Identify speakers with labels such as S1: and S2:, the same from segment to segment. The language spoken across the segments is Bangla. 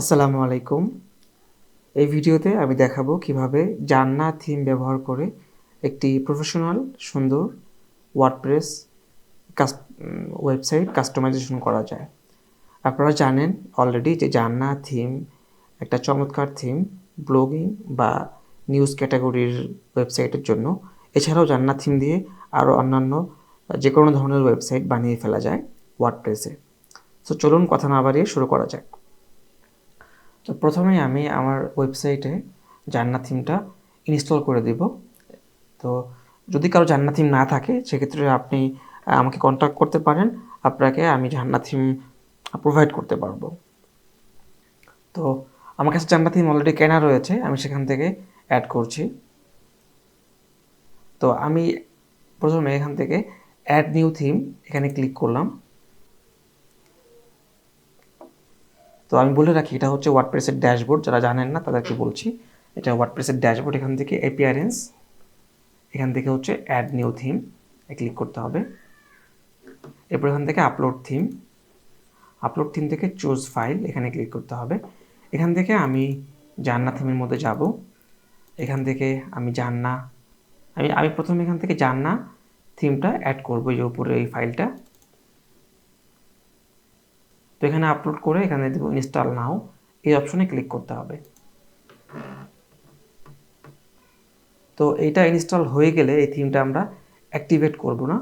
S1: আসসালামু আলাইকুম। এই ভিডিওতে আমি দেখাবো কিভাবে জান্নাত থিম ব্যবহার করে একটি প্রফেশনাল সুন্দর ওয়ার্ডপ্রেস ওয়েবসাইট কাস্টমাইজেশন করা যায়। আপনারা জানেন অলরেডি যে জান্নাত থিম একটা চমৎকার থিম ব্লগিং বা নিউজ ক্যাটাগরির ওয়েবসাইটের জন্য। এছাড়াও জান্নাত থিম দিয়ে আরও অন্যান্য যে কোনো ধরনের ওয়েবসাইট বানিয়ে ফেলা যায় ওয়ার্ডপ্রেসে। সো চলুন কথা না বাড়িয়ে শুরু করা যাক। তো প্রথমেই আমি আমার ওয়েবসাইটে জান্নাত থিমটা ইনস্টল করে দিব। তো যদি কারো জান্নাত থিম না থাকে সেক্ষেত্রে আপনি আমাকে কন্ট্যাক্ট করতে পারেন, আপনাকে আমি জান্নাত থিম প্রোভাইড করতে পারবো। তো আমার কাছে জান্নাত থিম অলরেডি কেনা রয়েছে, আমি সেখান থেকে অ্যাড করছি। তো আমি প্রথমে এখান থেকে অ্যাড নিউ থিম এখানে ক্লিক করলাম। তো আমি বলে রাখি এটা হচ্ছে ওয়ার্ডপ্রেসের ড্যাশবোর্ড, যারা জানেন না তাদেরকে বলছি। এটা ওয়ার্ডপ্রেসের ড্যাশবোর্ড। এখান থেকে অ্যাপিয়ারেন্স, এখান থেকে হচ্ছে অ্যাড নিউ থিম ক্লিক করতে হবে। এরপর এখান থেকে আপলোড থিম থেকে চুজ ফাইল এখানে ক্লিক করতে হবে। এখান থেকে আমি জান্নাত থিমের মধ্যে যাব। এখান থেকে আমি আমি প্রথমে এখান থেকে জান্নাত থিমটা অ্যাড করবো, এই উপরে এই ফাইলটা। তো এখানে আপলোড করে এখানে দেব ইনস্টল নাও, এই অপশনে ক্লিক করতে হবে। তো এইটা ইনস্টল হয়ে গেলে এই থিমটা আমরা অ্যাক্টিভেট করব না,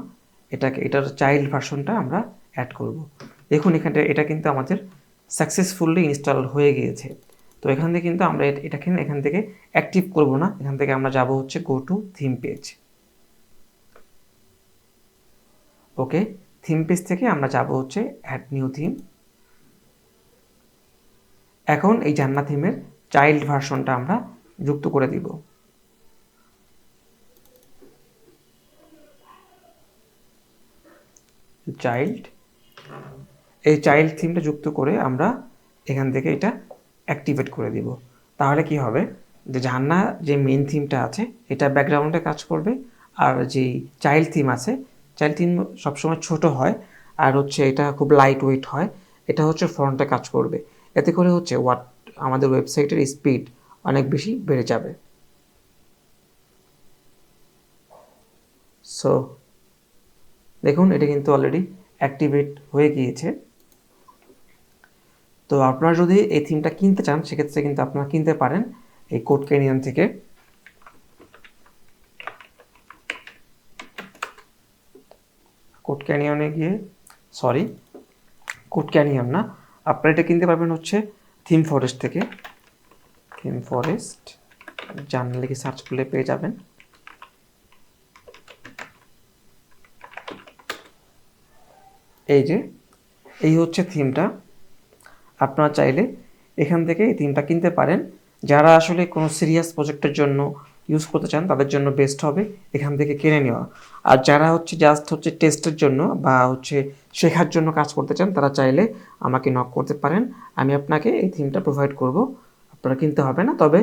S1: এটার চাইল্ড ভার্সনটা আমরা অ্যাড করব। দেখুন এখানে এটা কিন্তু আমাদের সাকসেসফুলি ইনস্টল হয়ে গিয়েছে। তো এখান থেকে কিন্তু আমরা এখান থেকে অ্যাক্টিভ করব না, এখান থেকে আমরা যাব হচ্ছে go to theme page. Okay, theme page থেকে আমরা যাব হচ্ছে অ্যাড নিউ থিম। এখন এই জান্নাত থিমের চাইল্ড ভার্সনটা আমরা যুক্ত করে দিব। এই চাইল্ড থিমটা যুক্ত করে আমরা এখান থেকে এটা অ্যাক্টিভেট করে দিব। তাহলে কি হবে, যে জান্নাত যে মেইন থিমটা আছে এটা ব্যাকগ্রাউন্ডে কাজ করবে, আর যেই চাইল্ড থিম আছে, চাইল্ড থিম সবসময় ছোট হয়, আর হচ্ছে এটা খুব লাইট ওয়েট হয়, এটা হচ্ছে ফ্রন্টে কাজ করবে। এতে করে হচ্ছে আমাদের ওয়েবসাইটের স্পিড অনেক বেশি বেড়ে যাবে। সো দেখুন এটা কিন্তু অলরেডি অ্যাক্টিভেট হয়ে গিয়েছে। তো আপনারা যদি এই থিমটা কিনতে চান সেক্ষেত্রে কিন্তু আপনারা কিনতে পারেন এই কোড ক্যানিয়ন থেকে। কোড ক্যানিয়ন না, আপনারা এটা কিনতে পারবেন হচ্ছে থিম ফরেস্ট থেকে। থিম ফরেস্ট জানলে লিখে সার্চ করলে পেয়ে যাবেন। এই হচ্ছে থিমটা। আপনারা চাইলে এখান থেকে এই থিমটা কিনতে পারেন। যারা আসলে কোনো সিরিয়াস প্রজেক্টের জন্য ইউজ করতে চান তাদের জন্য বেস্ট হবে এখান থেকে কিনে নেওয়া। আর যারা হচ্ছে জাস্ট হচ্ছে টেস্টের জন্য বা হচ্ছে শেখার জন্য কাজ করতে চান তারা চাইলে আমাকে নক করতে পারেন, আমি আপনাকে এই থিমটা প্রোভাইড করব। আপনারা কিনতে হবে না, তবে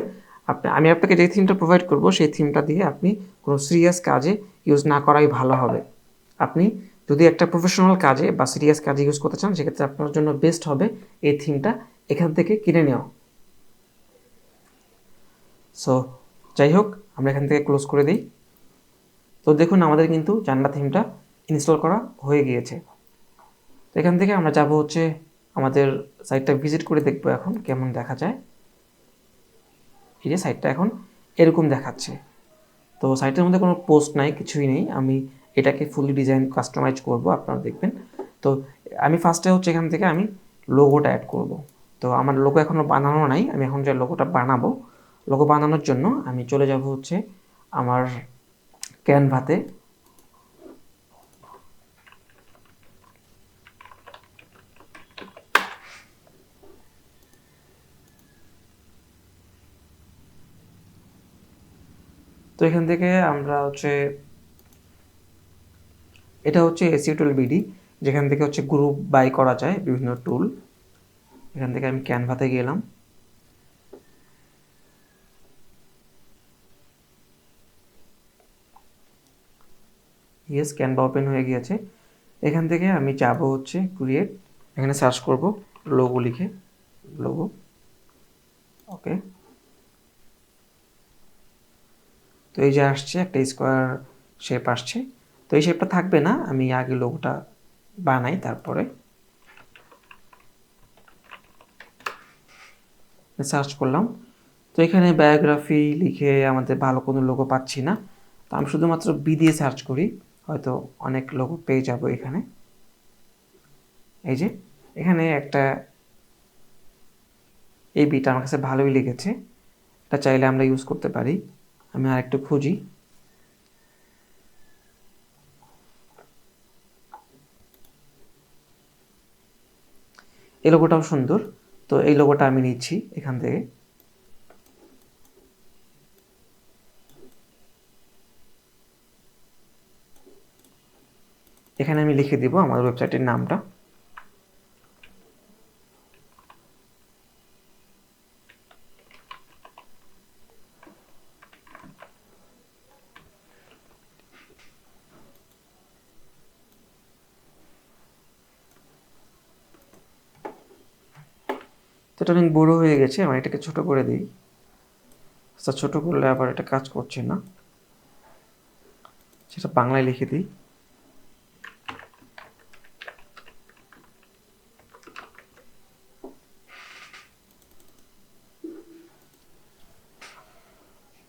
S1: আমি আপনাকে যে থিমটা প্রোভাইড করব সেই থিমটা দিয়ে আপনি কোনো সিরিয়াস কাজে ইউজ না করাই ভালো হবে। আপনি যদি একটা প্রফেশনাল কাজে বা সিরিয়াস কাজে ইউজ করতে চান সেক্ষেত্রে আপনার জন্য বেস্ট হবে এই থিমটা এখান থেকে কিনে নেওয়া। সো যাই হোক, আমরা এখান থেকে ক্লোজ করে দিই। তো দেখুন আমাদের কিন্তু জান্নাত থিমটা ইনস্টল করা হয়ে গিয়েছে। তো এখান থেকে আমরা যাব হচ্ছে আমাদের সাইটটা ভিজিট করে দেখবো এখন কেমন দেখা যায়। এই যে সাইটটা এখন এরকম দেখাচ্ছে। তো সাইটের মধ্যে কোনো পোস্ট নাই, কিছুই নেই। আমি এটাকে ফুলি ডিজাইন কাস্টমাইজ করব, আপনারা দেখবেন। তো আমি ফার্স্টে হচ্ছে এখান থেকে আমি লোগোটা অ্যাড করব। তো আমার লোগো এখনও বানানো নাই, আমি এখন যে লোগোটা বানাবো, লোগো বানানোর জন্য আমি চলে যাব হচ্ছে আমার ক্যানভাতে। তো এখান থেকে আমরা হচ্ছে এটা হচ্ছে এসইও টুল বিডি, যেখান থেকে হচ্ছে গ্রুপ বাই করা যায় বিভিন্ন টুল। এখান থেকে আমি ক্যানভাতে গেলাম। ইয়েস, ক্যানভা ওপেন হয়ে গিয়েছে। এখান থেকে আমি যাব হচ্ছে ক্রিয়েট, এখানে সার্চ করব লোগো লিখে, লোগো। ওকে, তো এই যে আসছে একটা স্কোয়ার শেপ আসছে। তো এই শেপটা থাকবে না, আমি আগে লোগোটা বানাই তারপরে। সার্চ করলাম, তো এখানে বায়োগ্রাফি লিখে আমাদের ভালো কোনো লোগো পাচ্ছি না। তো আমি শুধুমাত্র বি দিয়ে সার্চ করি, হয়তো অনেক লোগো পেয়ে যাব এখানে। এই যে এখানে একটা এই বিটা আমার কাছে ভালোই লেগেছে, এটা চাইলে আমরা ইউজ করতে পারি। আমি আর একটু খুঁজি। এই লোগোটাও সুন্দর, তো এই লোগোটা আমি নিচ্ছি এখান থেকে। এখানে আমি লিখে দিব আমাদের ওয়েবসাইটের নামটা। তো এটা অনেক বড় হয়ে গেছে, আমি এটাকে ছোট করে দিই। আচ্ছা, ছোট করলে আবার এটা কাজ করছে না, সেটা বাংলায় লিখে দিই।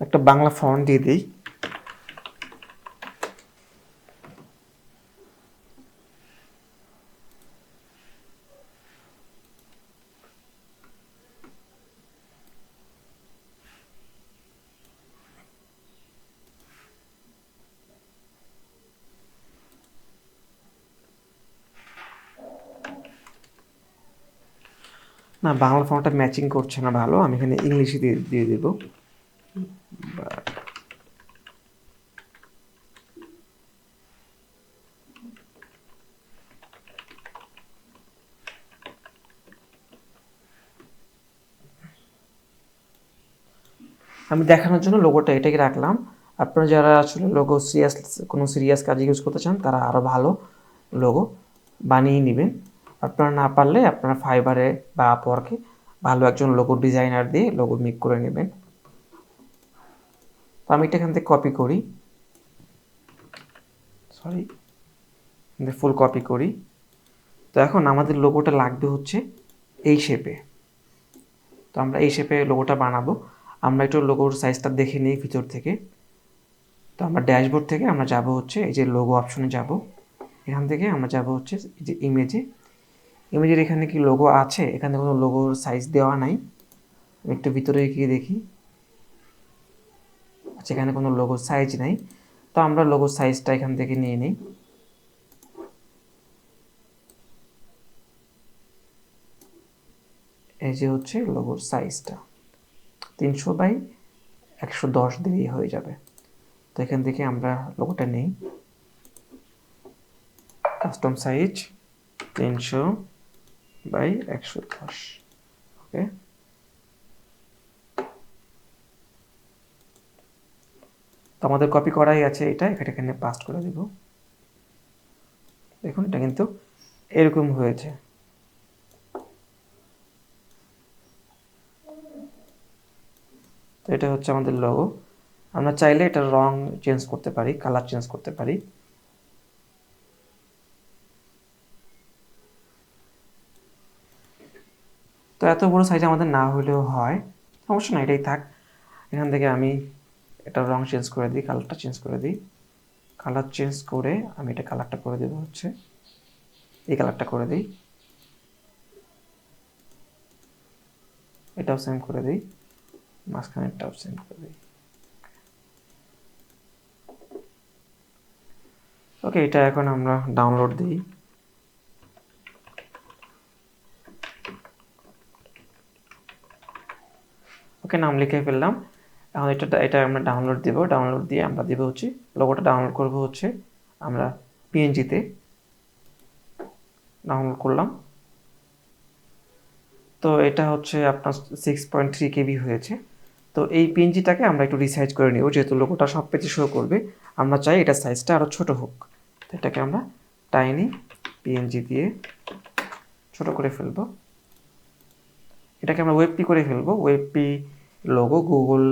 S1: একটা বাংলা ফন্ট দিয়ে দিই। না, বাংলা ফন্টটা ম্যাচিং করছে না ভালো, আমি এখানে ইংলিশে দিয়ে দিয়ে দেবো। আমি দেখানোর জন্য লোগোটা এটাকে রাখলাম। আপনারা যারা আসলে লোগো কোনো সিরিয়াস কাজে ইউজ করতে চান, তারা আরও ভালো লোগো বানিয়ে নেবেন। আপনারা না পারলে আপনারা ফাইবারে বা আপওয়ার্কে ভালো একজন লোগো ডিজাইনার দিয়ে লোগো মেক করে নেবেন। তো আমি এটা এখান থেকে কপি করি, সরি, ফুল কপি করি। তো এখন আমাদের লোগোটা লাগবে হচ্ছে এই শেপে। তো আমরা এই শেপে লোগোটা বানাবো। আমরা একটু লোগোর সাইজটা দেখে নিই ভিতর থেকে। তো আমরা ড্যাশবোর্ড থেকে আমরা যাব হচ্ছে এই যে লোগো অপশনে যাব। এখান থেকে আমরা যাব হচ্ছে এই যে ইমেজের এখানে কি লোগো আছে? এখানে কোনো লোগোর সাইজ দেওয়া নাই। একটু ভিতরে গিয়ে দেখি, আচ্ছা এখানে কোনো লোগোর সাইজ নাই। তো আমরা লোগোর সাইজটা এখান থেকে নিয়ে নিই। এই যে হচ্ছে লোগোর সাইজটা 300/110 দিলেই হয়ে যাবে। তো এখান থেকে আমরা লোগোটা নেই, কাস্টম সাইজ 300/110। ওকে, তো আমাদের কপি করাই আছে, এটা এখানে পাস্ট করে দেব। দেখুন এটা কিন্তু এরকম হয়েছে। তো এটা হচ্ছে আমাদের লোগো। আমরা চাইলে এটা রং চেঞ্জ করতে পারি, কালার চেঞ্জ করতে পারি। তো এত বড় সাইজ আমাদের না হলেও হয়, সমস্যা না, এটাই থাক। এখান থেকে আমি এটা রং চেঞ্জ করে দিই, কালারটা চেঞ্জ করে দিই। কালার চেঞ্জ করে আমি এটা কালারটা করে দেবো হচ্ছে এই কালারটা করে দিই। এটাও সেম করে দিই, মাঝখানেরটাও সেম করে দিই। ওকে, এটা এখন আমরা ডাউনলোড দিই। ওকে, নাম লিখে ফেললাম। এখন এটা আমরা ডাউনলোড দেবো। ডাউনলোড দিয়ে আমরা দেবো হচ্ছে লোগোটা ডাউনলোড করবো হচ্ছে আমরা পিএনজিতে ডাউনলোড করলাম। তো এটা হচ্ছে আপনার 6.3 KB হয়েছে। তো এই পিএনজিটাকে আমরা একটু রিসাইজ করে নেব, যেহেতু লোগোটা সব পেজে শো করবে। আমরা চাই এটা সাইজটা আরও ছোট হোক। তো এটাকে আমরা টাইনি পিএনজি দিয়ে ছোট করে ফেলবো। এটাকে আমরা ওয়েবপি করে ফেলবো। ওয়েবপি লোগো গুগল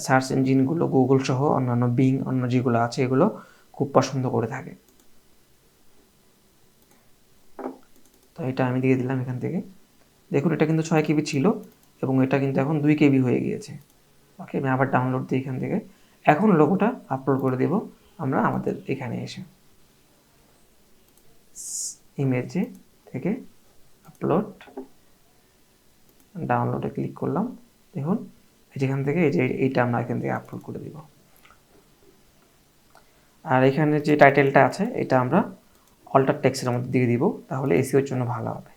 S1: সার্চ ইঞ্জিনগুলো, গুগল সহ অন্যান্য বিং অন্য যেগুলো আছে এগুলো খুব পছন্দ করে থাকে। তো এটা আমি দিয়ে দিলাম এখান থেকে। দেখুন এটা কিন্তু 6 KB ছিল এবং এটা কিন্তু এখন 2 KB হয়ে গিয়েছে। ওকে, আমি আবার ডাউনলোড দিই এখান থেকে। এখন লোগোটা আপলোড করে দেব আমরা আমাদের এখানে এসে ইমেজে থেকে আপলোড, ডাউনলোডে ক্লিক করলাম। দেখুন যেখান থেকে এই যে এইটা আমরা এখান থেকে আপলোড করে দিব। আর এখানে যে টাইটেলটা আছে এটা আমরা অল্টার টেক্সটের মধ্যে দিয়ে দিব, তাহলে এসইওর জন্য ভালো হবে।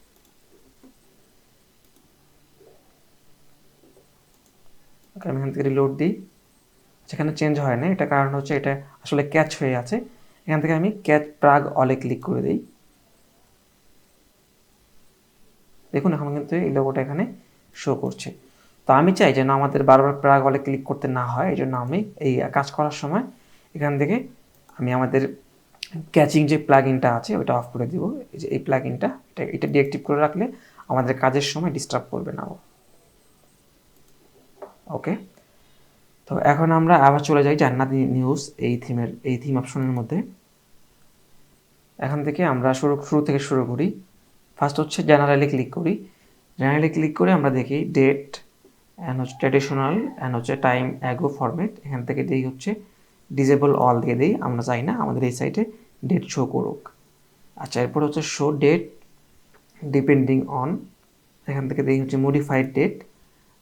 S1: ওকে, আমি এখান থেকে রিলোড দিই। সেখানে চেঞ্জ হয় না, এটা কারণ হচ্ছে এটা আসলে ক্যাচ হয়ে আছে। এখান থেকে আমি ক্যাচ প্রাগ অলে ক্লিক করে দিই। দেখুন এখন কিন্তু এই লোগোটা এখানে শো করছে। তো আমি চাই যেন আমাদের বারবার প্রাগ অলে ক্লিক করতে না হয়, এই জন্য আমি এই কাজ করার সময় এখান থেকে আমি আমাদের ক্যাচিং যে প্লাগইনটা আছে ওটা অফ করে দিব। এই যে এই প্লাগইনটা এটা ডিঅ্যাক্টিভ করে রাখলে আমাদের কাজের সময় ডিস্টার্ব করবে না। ওকে, তো এখন আমরা আবার চলে যাই জান্নাত নিউজ এই থিম অপশনের মধ্যে। এখান থেকে আমরা শুরু থেকে শুরু করি। ফার্স্ট হচ্ছে জেনারেলে ক্লিক করি। জেনারেলে ক্লিক করে আমরা দেখি ডেট অ্যান্ড হচ্ছে ট্র্যাডিশনাল অ্যান্ড হচ্ছে টাইম অ্যাগো ফরম্যাট। এখান থেকে দিই হচ্ছে ডিজেবল অল দিয়ে দিই, আমরা চাই না আমাদের এই সাইটে ডেট শো করুক। আচ্ছা, এরপর হচ্ছে শো ডেট ডিপেন্ডিং অন, এখান থেকে দিই হচ্ছে মডিফাইড ডেট,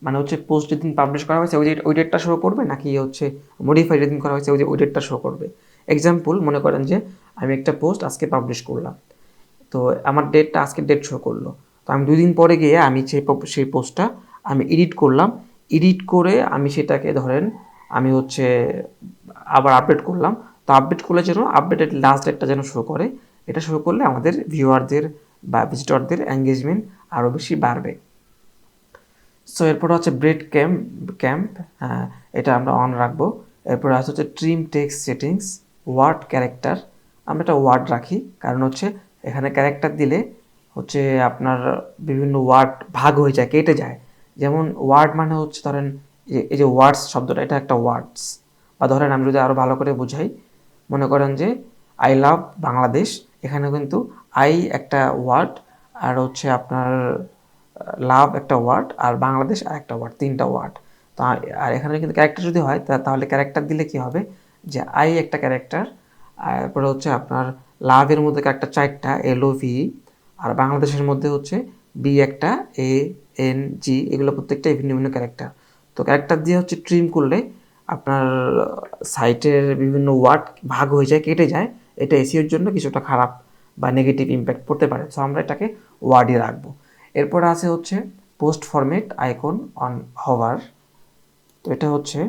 S1: মানে হচ্ছে পোস্ট যেদিন পাবলিশ করা হয়েছে ওই ডেটটা শো করবে, নাকি হচ্ছে মডিফাইড যেদিন করা হয়েছে ওই ডেটটা শো করবে। এক্সাম্পল মনে করেন যে আমি একটা পোস্ট আজকে পাবলিশ করলাম, তো আমার ডেটটা আজকের ডেট শো করলো। তো আমি 2 দিন পরে গিয়ে আমি সেই পোস্টটা আমি এডিট করলাম, এডিট করে আমি সেটাকে ধরেন আমি হচ্ছে আবার আপডেট করলাম। তো আপডেট করলে যেন আপডেটেড লাস্ট ডেটটা যেন শো করে, এটা শো করলে আমাদের ভিউয়ারদের বা ভিজিটরদের এঙ্গেজমেন্ট আরও বেশি বাড়বে। সো এরপর হচ্ছে ব্রেড ক্যাম্প, এটা আমরা অন রাখবো। এরপর আছে হচ্ছে trim text settings, word character, আমরা একটা ওয়ার্ড রাখি, কারণ হচ্ছে এখানে ক্যারেক্টার দিলে হচ্ছে আপনার বিভিন্ন ওয়ার্ড ভাগ হয়ে যায়, কেটে যায়। যেমন ওয়ার্ড মানে হচ্ছে ধরেন এই যে ওয়ার্ডস শব্দটা এটা একটা ওয়ার্ডস, বা ধরেন আমি যদি আরও ভালো করে বুঝাই, মনে করেন যে আই লাভ বাংলাদেশ, এখানে কিন্তু আই একটা ওয়ার্ড আর হচ্ছে আপনার লাভ একটা ওয়ার্ড আর বাংলাদেশ আর একটা ওয়ার্ড, 3টা ওয়ার্ড। তো আর এখানে কিন্তু ক্যারেক্টার যদি হয় তাহলে ক্যারেক্টার দিলে কি হবে যে আই একটা ক্যারেক্টার, তারপরে হচ্ছে আপনার লাভের মধ্যে ক্যারেক্টার 4টা LOV, আর বাংলাদেশের মধ্যে হচ্ছে বি একটা ANG, এগুলো প্রত্যেকটা ভিন্ন ভিন্ন ক্যারেক্টার। তো ক্যারেক্টার দিয়ে হচ্ছে ট্রিম করলে আপনার সাইটের বিভিন্ন ওয়ার্ড ভাগ হয়ে যায়, কেটে যায়। এটা এসইওর জন্য কিছুটা খারাপ বা নেগেটিভ ইম্প্যাক্ট পড়তে পারে, সো আমরা এটাকে ওয়ার্ডই রাখবো। এরপর আছে হচ্ছে post format icon on hover, তো এটা হচ্ছে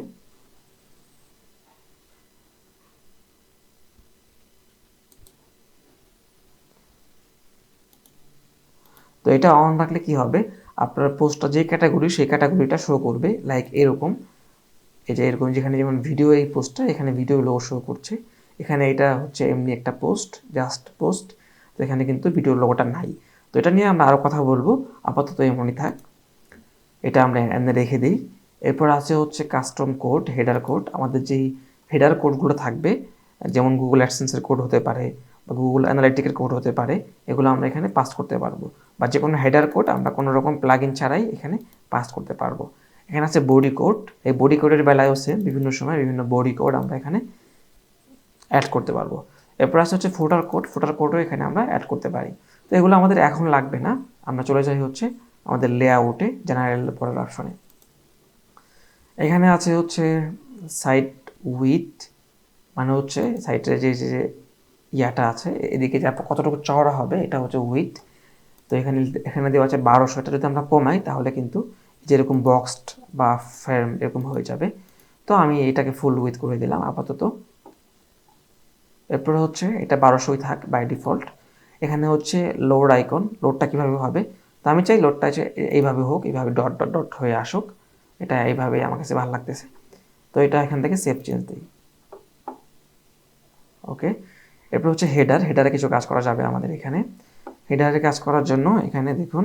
S1: তো এটা অন রাখলে কি হবে, আপনার পোস্টটা যে ক্যাটাগরি সেই ক্যাটাগরিটা শো করবে, লাইক এরকম, এই যে এরকম, যেখানে যেমন ভিডিও এই পোস্টটা এখানে ভিডিও লোগো শো করছে, এখানে এটা হচ্ছে এমনি একটা পোস্ট, জাস্ট পোস্ট, তো এখানে কিন্তু ভিডিও লোগোটা নাই। তো এটা নিয়ে আমরা আরও কথা বলবো, আপাতত এমনই থাক, এটা আমরা এনে রেখে দিই। এরপর আছে হচ্ছে কাস্টম কোড, হেডার কোড, আমাদের যেই হেডার কোডগুলো থাকবে, যেমন গুগল অ্যাডসেন্সের কোড হতে পারে বা গুগল অ্যানালিটিকের কোড হতে পারে, এগুলো আমরা এখানে পাস করতে পারবো, বা যে কোনো হেডার কোড আমরা কোনো রকম প্লাগইন ছাড়াই এখানে পাস করতে পারবো। এখানে আছে বডি কোড, এই বডি কোডের বেলায় হচ্ছে বিভিন্ন সময় বিভিন্ন বডি কোড আমরা এখানে অ্যাড করতে পারবো। এরপর আছে হচ্ছে ফুটার কোডও এখানে আমরা অ্যাড করতে পারি। তো এগুলো আমাদের এখন লাগবে না, আমরা চলে যাই হচ্ছে আমাদের লেআউটে, জেনারেল পরের অপশনে। এখানে আছে হচ্ছে সাইট উইথ, মানে হচ্ছে সাইটের যে যে ইয়াটা আছে এদিকে যে কতটুকু চওড়া হবে এটা হচ্ছে উইথ। তো এখানে দেওয়া আছে 1200, এটা যদি আমরা কমাই তাহলে কিন্তু যেরকম বক্সড বা ফ্রেম এরকম হয়ে যাবে। তো আমি এটাকে ফুল উইথ করে দিলাম আপাতত। এরপরে হচ্ছে এটা 1200ই থাক বাই ডিফল্ট। এখানে হচ্ছে লোড আইকন, লোডটা কীভাবে হবে, তো আমি চাই লোডটা এইভাবে হোক, এইভাবে ডট ডট ডট হয়ে আসুক, এটা এইভাবেই আমার কাছে ভালো লাগতেছে। তো এটা এখান থেকে সেভ চেঞ্জ দিই। ওকে, এরপর হচ্ছে হেডারে কিছু কাজ করা যাবে আমাদের এখানে। হেডারে কাজ করার জন্য এখানে দেখুন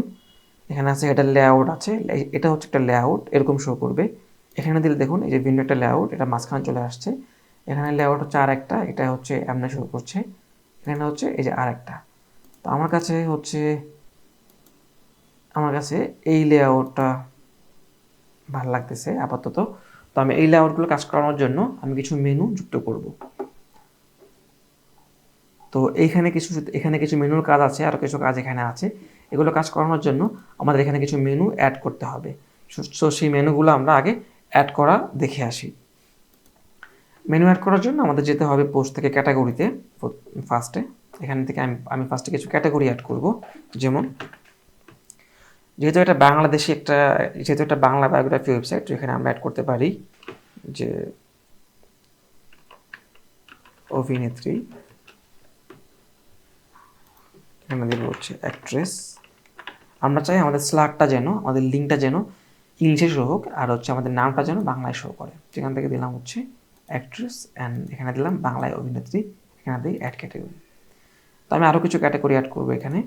S1: এখানে আছে এটা লেআউট আছে, এটা হচ্ছে একটা লেআউট, এরকম শো করবে। এখানে দিলে দেখুন এই যে ভিন্ন একটা লেআউট, এটা মাঝখানে চলে আসছে। এখানে লেআউট হচ্ছে আর একটা, এটা হচ্ছে এমনি শো করছে। এখানে হচ্ছে এই যে আর একটা। তো আমার কাছে এই লেআউটটা ভালো লাগতেছে আপাতত। তো আমি এই লেআউটগুলো কাজ করানোর জন্য আমি কিছু মেনু যুক্ত করব। তো এখানে কিছু মেনুর কাজ আছে, আর কিছু কাজ এখানে আছে। এগুলো কাজ করানোর জন্য আমাদের এখানে কিছু মেনু অ্যাড করতে হবে। সো সেই মেনুগুলো আমরা আগে অ্যাড করা দেখে আসি। মেনু অ্যাড করার জন্য আমাদের যেতে হবে পোস্ট থেকে ক্যাটাগরিতে। ফার্স্টে এখান থেকে আমি ফার্স্টে কিছু ক্যাটাগরি অ্যাড করব। যেমন যেহেতু এটা বাংলা বায়োগ্রাফি ওয়েবসাইট, এখানে আমরা অ্যাড করতে পারি যে অভিনেত্রী, এখানে দেবো হচ্ছে অ্যাক্ট্রেস। আমরা চাই আমাদের আমাদের লিঙ্কটা যেন ইংলিশে শো হোক, আর হচ্ছে আমাদের নামটা যেন বাংলায় শো করে। সেখান থেকে দিলাম হচ্ছে অ্যাক্ট্রেস, অ্যান্ড এখানে দিলাম বাংলায় অভিনেত্রী, এখানে দিই অ্যাড ক্যাটাগরি। তো আমি আরও কিছু ক্যাটাগরি অ্যাড করবো এখানে।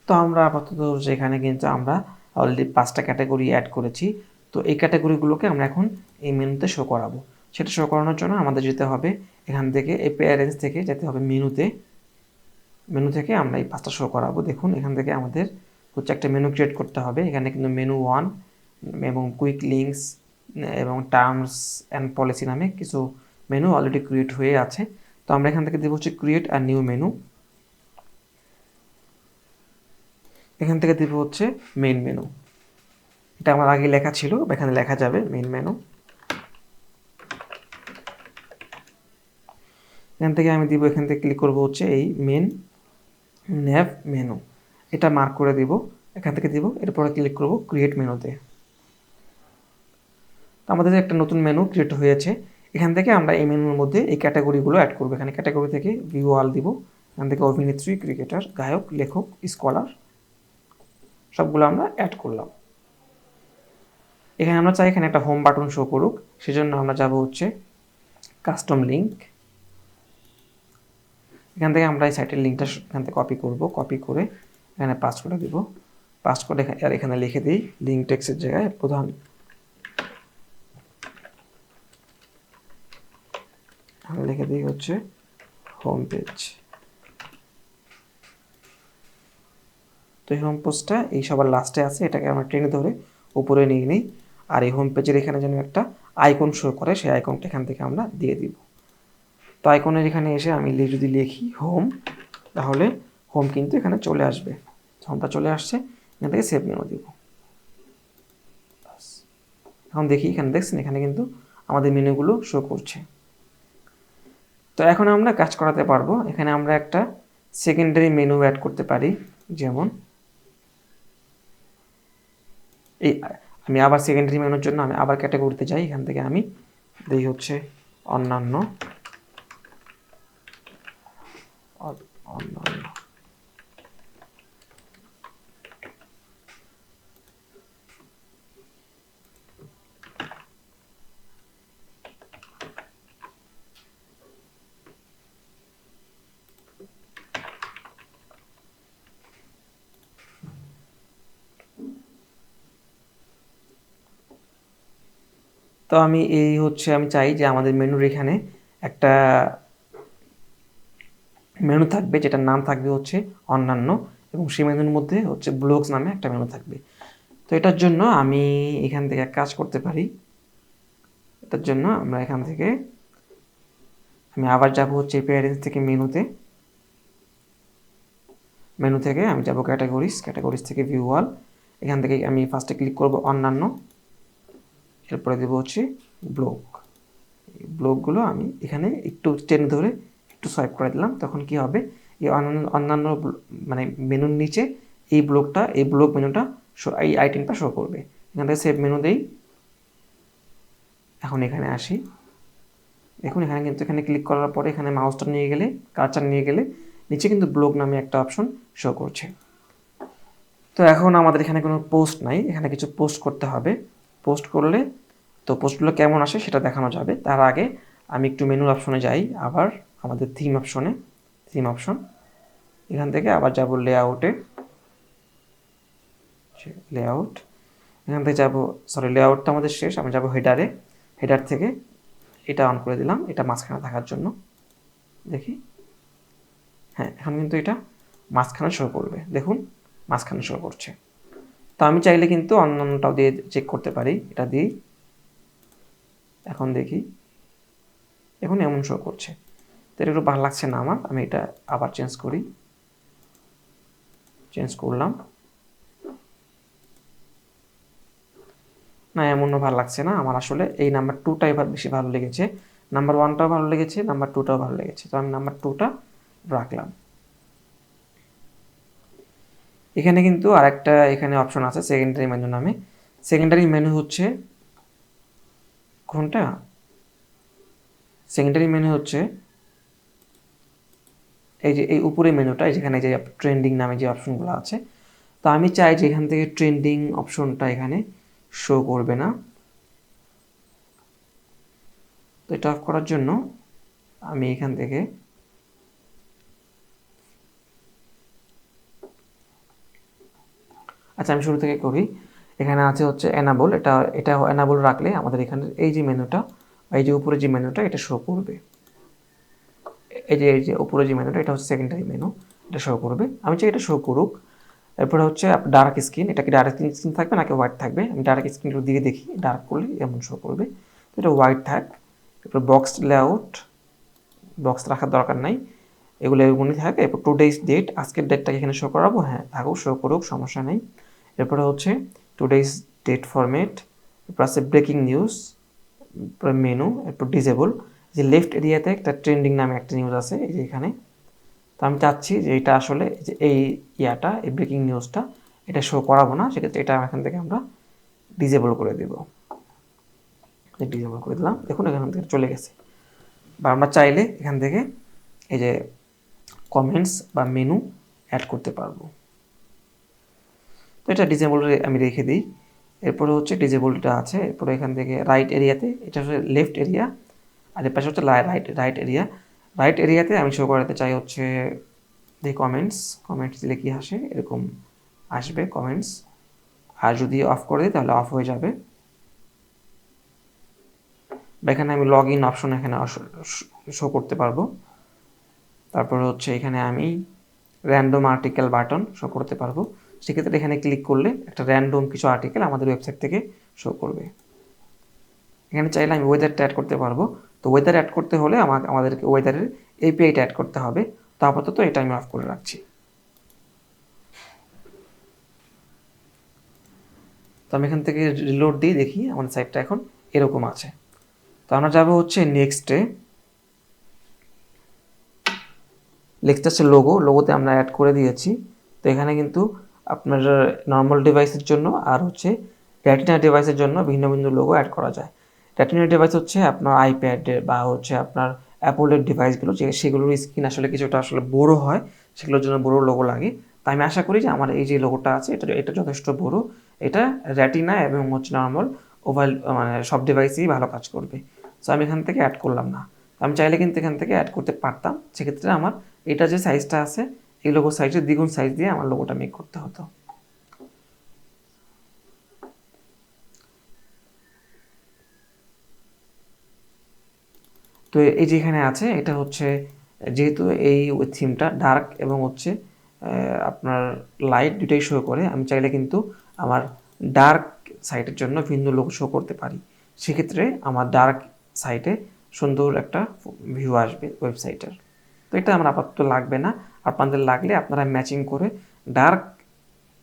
S1: তো আমরা আপাতত সেখানে কিন্তু আমরা অলরেডি 5টা ক্যাটাগরি অ্যাড করেছি। তো এই ক্যাটাগরিগুলোকে আমরা এখন এই মেনুতে শো করাবো। সেটা শো করানোর জন্য আমাদের যেতে হবে এখান থেকে অ্যাপিয়ারেন্স থেকে যেতে হবে মেনু থেকে আমরা এই 5টা শো করাবো। দেখুন এখান থেকে আমাদের হচ্ছে একটা মেনু ক্রিয়েট করতে হবে। এখানে কিন্তু মেনু 1 এবং কুইক লিঙ্কস এবং টার্মস অ্যান্ড পলিসি নামে কিছু মেনু অলরেডি ক্রিয়েট হয়ে আছে। তো আমরা এখান থেকে দেবো হচ্ছে ক্রিয়েট আর নিউ মেনু। এখান থেকে দেবো হচ্ছে মেইন মেনু। এটা আমার আগে লেখা ছিল, এখানে লেখা যাবে মেইন মেনু। এখান থেকে আমি দিব, এখান থেকে ক্লিক করব হচ্ছে এই মেন ন্যাভ মেনু, এটা মার্ক করে দিব। এখান থেকে দিব, এরপরে ক্লিক করব ক্রিয়েট মেনুতে। তো আমাদের একটা নতুন মেনু ক্রিয়েট হয়েছে। এখান থেকে আমরা এই মেনুর মধ্যে এই ক্যাটাগরিগুলো অ্যাড করবো। এখানে ক্যাটাগরি থেকে ভিউ অল দিব। এখান থেকে অভিনেত্রী, ক্রিকেটার, গায়ক, লেখক, স্কলার সবগুলো আমরা অ্যাড করলাম। এখানে আমরা চাই এখানে একটা হোম বাটন শো করুক, সেজন্য আমরা যাব হচ্ছে কাস্টম লিঙ্ক। এখান থেকে আমরা এই সাইটের লিঙ্কটা এখান থেকে কপি করে এখানে পাস্ট করে দিব। পাস্ট করে আর এখানে লিখে দিই লিঙ্ক টেক্সটের জায়গায় প্রধান, আমি লিখে দিই হচ্ছে হোম পেজ। তো এই হোম পেজটা এই সবার লাস্টে আছে, এটাকে আমরা টেনে ধরে উপরে নিয়ে নিই। আর এই হোম পেজের এখানে যেন একটা আইকন শো করে, সেই আইকনটা এখান থেকে আমরা দিয়ে দিব। তো আইকনের এখানে এসে আমি যদি লিখি হোম, তাহলে হোম কিন্তু এখানে চলে আসবে। হোমটা চলে আসছে, এখান থেকে সেভ মেনু দিব। এখন দেখি এখানে দেখছেন, এখানে কিন্তু আমাদের মেনুগুলো শো করছে। তো এখন আমরা কাজ করাতে পারবো। এখানে আমরা একটা সেকেন্ডারি মেনু অ্যাড করতে পারি। যেমন এই আমি আবার সেকেন্ডারি মেনুর জন্য আমি আবার ক্যাটাগরিতে যাই। এখান থেকে আমি দিই হচ্ছে অন্যান্য। তো আমি আমি চাই যে আমাদের মেনুর এখানে একটা মেনু থাকবে, যেটার নাম থাকবে হচ্ছে অন্যান্য, এবং সেই মেনুর মধ্যে হচ্ছে ব্লগস নামে একটা মেনু থাকবে। তো এটার জন্য আমি এখান থেকে এক কাজ করতে পারি। এটার জন্য আমরা এখান থেকে আমি আবার যাব হচ্ছে প্যারেন্টস থেকে মেনু থেকে আমি যাব ক্যাটাগরিজ থেকে ভিউ অল। এখান থেকে আমি ফার্স্টে ক্লিক করব অন্যান্য, এরপরে দেবো হচ্ছে ব্লগ। ব্লগগুলো আমি এখানে একটু টেনে ধরে একটু সোয়াইপ করে দিলাম, তখন কি হবে, এই অন্যান্য মানে মেনুর নিচে এই ব্লগ মেনুটা এই আইটেমটা শো করবে। এখান থেকে সেভ মেনু দেই। এখন এখানে আসি, দেখুন এখানে কিন্তু এখানে ক্লিক করার পরে এখানে মাউসটা নিয়ে গেলে, কার্সার নিয়ে গেলে নিচে কিন্তু ব্লগ নামে একটা অপশন শো করছে। তো এখন আমাদের এখানে কোনো পোস্ট নাই, এখানে কিছু পোস্ট করতে হবে। পোস্ট করলে তো পোস্টগুলো কেমন আসে সেটা দেখানো যাবে। তার আগে আমি একটু মেনুর অপশনে যাই, আবার আমাদের থিম অপশন, এখান থেকে আবার যাব লেআউট, এখান থেকে যাব, লেআউটটা আমাদের শেষ, আমি যাব হেডার থেকে এটা অন করে দিলাম, এটা মাঝখানে থাকার জন্য। দেখি, হ্যাঁ এখন কিন্তু এটা মাঝখানে শো করবে, দেখুন মাঝখানে শো করছে। তো আমি চাইলে কিন্তু অন্যান্যটাও দিয়ে চেক করতে পারি, এটা দিই। এখন দেখি, এখন এমন শো করছে। তো এটা একটু ভালো লাগছে না আমার, আমি এটা আবার চেঞ্জ করলাম। না, এমনও ভালো লাগছে না আমার, আসলে এই নাম্বার 2টাই বেশি ভালো লেগেছে। নাম্বার 1টাও ভালো লেগেছে, নাম্বার 2টাও ভালো লেগেছে, তো আমি নাম্বার 2টা রাখলাম। এখানে কিন্তু আরেকটা এখানে অপশন আছে সেকেন্ডারি মেনু নামে। সেকেন্ডারি মেনু হচ্ছে কোনটা? সেকেন্ডারি মেনু হচ্ছে এই যে এই উপরে মেনুটা, যেখানে যে ট্রেন্ডিং নামে যে অপশনগুলো আছে। তো আমি চাই যে এখান থেকে ট্রেন্ডিং অপশনটা এখানে শো করবে না। তো এটা অফ করার জন্য আমি এখান থেকে আচ্ছা আমি শুরু থেকে করি। এখানে আছে হচ্ছে এনাবল, এটা এনাবল রাখলে আমাদের এখানে এই যে মেনুটা, এই যে উপরে যে মেনুটা এটা শো করবে। এই যে উপরে যে মেনুটা এটা হচ্ছে সেকেন্ডারি মেনু, এটা শো করবে। আমি চাই এটা শো করুক। এরপরে হচ্ছে ডার্ক স্ক্রিন, এটা কি ডার্ক স্ক্রিন থাকবে নাকি হোয়াইট থাকবে? আমি ডার্ক স্ক্রিনটার দিকে দেখি, ডার্ক করলে এমন শো করবে, তো এটা হোয়াইট থাক। এরপর বক্স লেআউট, বক্স রাখার দরকার নাই, এগুলো এমনই থাকে। এরপর টুডেজ ডেট, আজকের ডেটটাকে এখানে শো করাবো, হ্যাঁ থাকুক, শো করুক, সমস্যা নেই। এরপরে হচ্ছে টুডেজ ডেট ফরম্যাট, এরপর আছে ব্রেকিং নিউজ, এরপর মেনু, এরপর ডিসেবল। যে লেফট এরিয়াতে একটা ট্রেন্ডিং নামে একটা নিউজ আছে এই যে এখানে, তো আমি চাচ্ছি যে এটা আসলে যে এই এই ব্রেকিং নিউজটা এটা শো করাবো না, সেক্ষেত্রে এটা এখান থেকে আমরা ডিসেবল করে দেব। ডিসেবল করে দিলাম, দেখুন এখান থেকে চলে গেছে। বা আমরা চাইলে এখান থেকে এই যে কমেন্টস বা মেনু অ্যাড করতে পারবো। তো এটা ডিসেবল আমি রেখে দিই। এরপরে হচ্ছে ডিসেবলটা আছে, এরপরে এখান থেকে রাইট এরিয়াতে, এটা হচ্ছে লেফট এরিয়া আর এর পাশে হচ্ছে রাইট এরিয়াতে আমি শো করাতে চাই হচ্ছে যে কমেন্টস দিলে কি আসে, এরকম আসবে কমেন্টস। আর যদি অফ করে দিই তাহলে অফ হয়ে যাবে। বা এখানে আমি লগ ইন অপশন এখানে শো করতে পারবো। তারপরে হচ্ছে এখানে আমি র্যান্ডম আর্টিকেল বাটন শো করতে পারবো। সেক্ষেত্রে এখানে ক্লিক করলে একটা র্যান্ডম কিছু আর্টিকেল আমাদের ওয়েবসাইট থেকে শো করবে। এখানে চাইলে আমি ওয়েদারটা অ্যাড করতে পারবো। তো ওয়েদার অ্যাড করতে হলে আমাদেরকে ওয়েদারের এপিআইটা অ্যাড করতে হবে। তো আপাতত এটা আমি অফ করে রাখছি। তো আমি এখান থেকে রিলোড দিয়ে দেখি আমাদের সাইটটা এখন এরকম আছে। তো আমরা যাবো হচ্ছে নেক্সটে হচ্ছে লোগোতে আমরা অ্যাড করে দিয়েছি। তো এখানে কিন্তু আপনার নর্মাল ডিভাইসের জন্য আর হচ্ছে রেটিনা ডিভাইসের জন্য ভিন্ন ভিন্ন লোগো অ্যাড করা যায়। রেটিনা ডিভাইস হচ্ছে আপনার আইপ্যাডের বা হচ্ছে আপনার অ্যাপলের ডিভাইসগুলো, সেগুলোর স্ক্রিন আসলে কিছুটা আসলে বড়ো হয়, সেগুলোর জন্য বড়ো লোগো লাগে। তাই আমি আশা করি যে আমার এই যে লোগোটা আছে এটা যথেষ্ট বড়ো, এটা রেটিনা এবং হচ্ছে নর্মাল ওভাল মানে সব ডিভাইসেই ভালো কাজ করবে। সো আমি এখান থেকে অ্যাড করলাম না। আমি চাইলে কিন্তু এখান থেকে অ্যাড করতে পারতাম, সেক্ষেত্রে আমার এটা যে সাইজটা আছে এই লোগো সাইজের দ্বিগুণ সাইজ দিয়ে আমার লোগোটা মেক করতে হতো। তো এই যে এখানে আছে এটা হচ্ছে, যেহেতু এই থিমটা ডার্ক এবং হচ্ছে আপনার লাইট দুটোই শো করে, আমি চাইলে কিন্তু আমার ডার্ক সাইটের জন্য ভিন্ন লোগো শো করতে পারি। সেক্ষেত্রে আমার ডার্ক সাইটে সুন্দর একটা ভিউ আসবে ওয়েবসাইটের। তো এটা আমার আপাতত লাগবে না। আপনাদের লাগলে আপনারা ম্যাচিং করে ডার্ক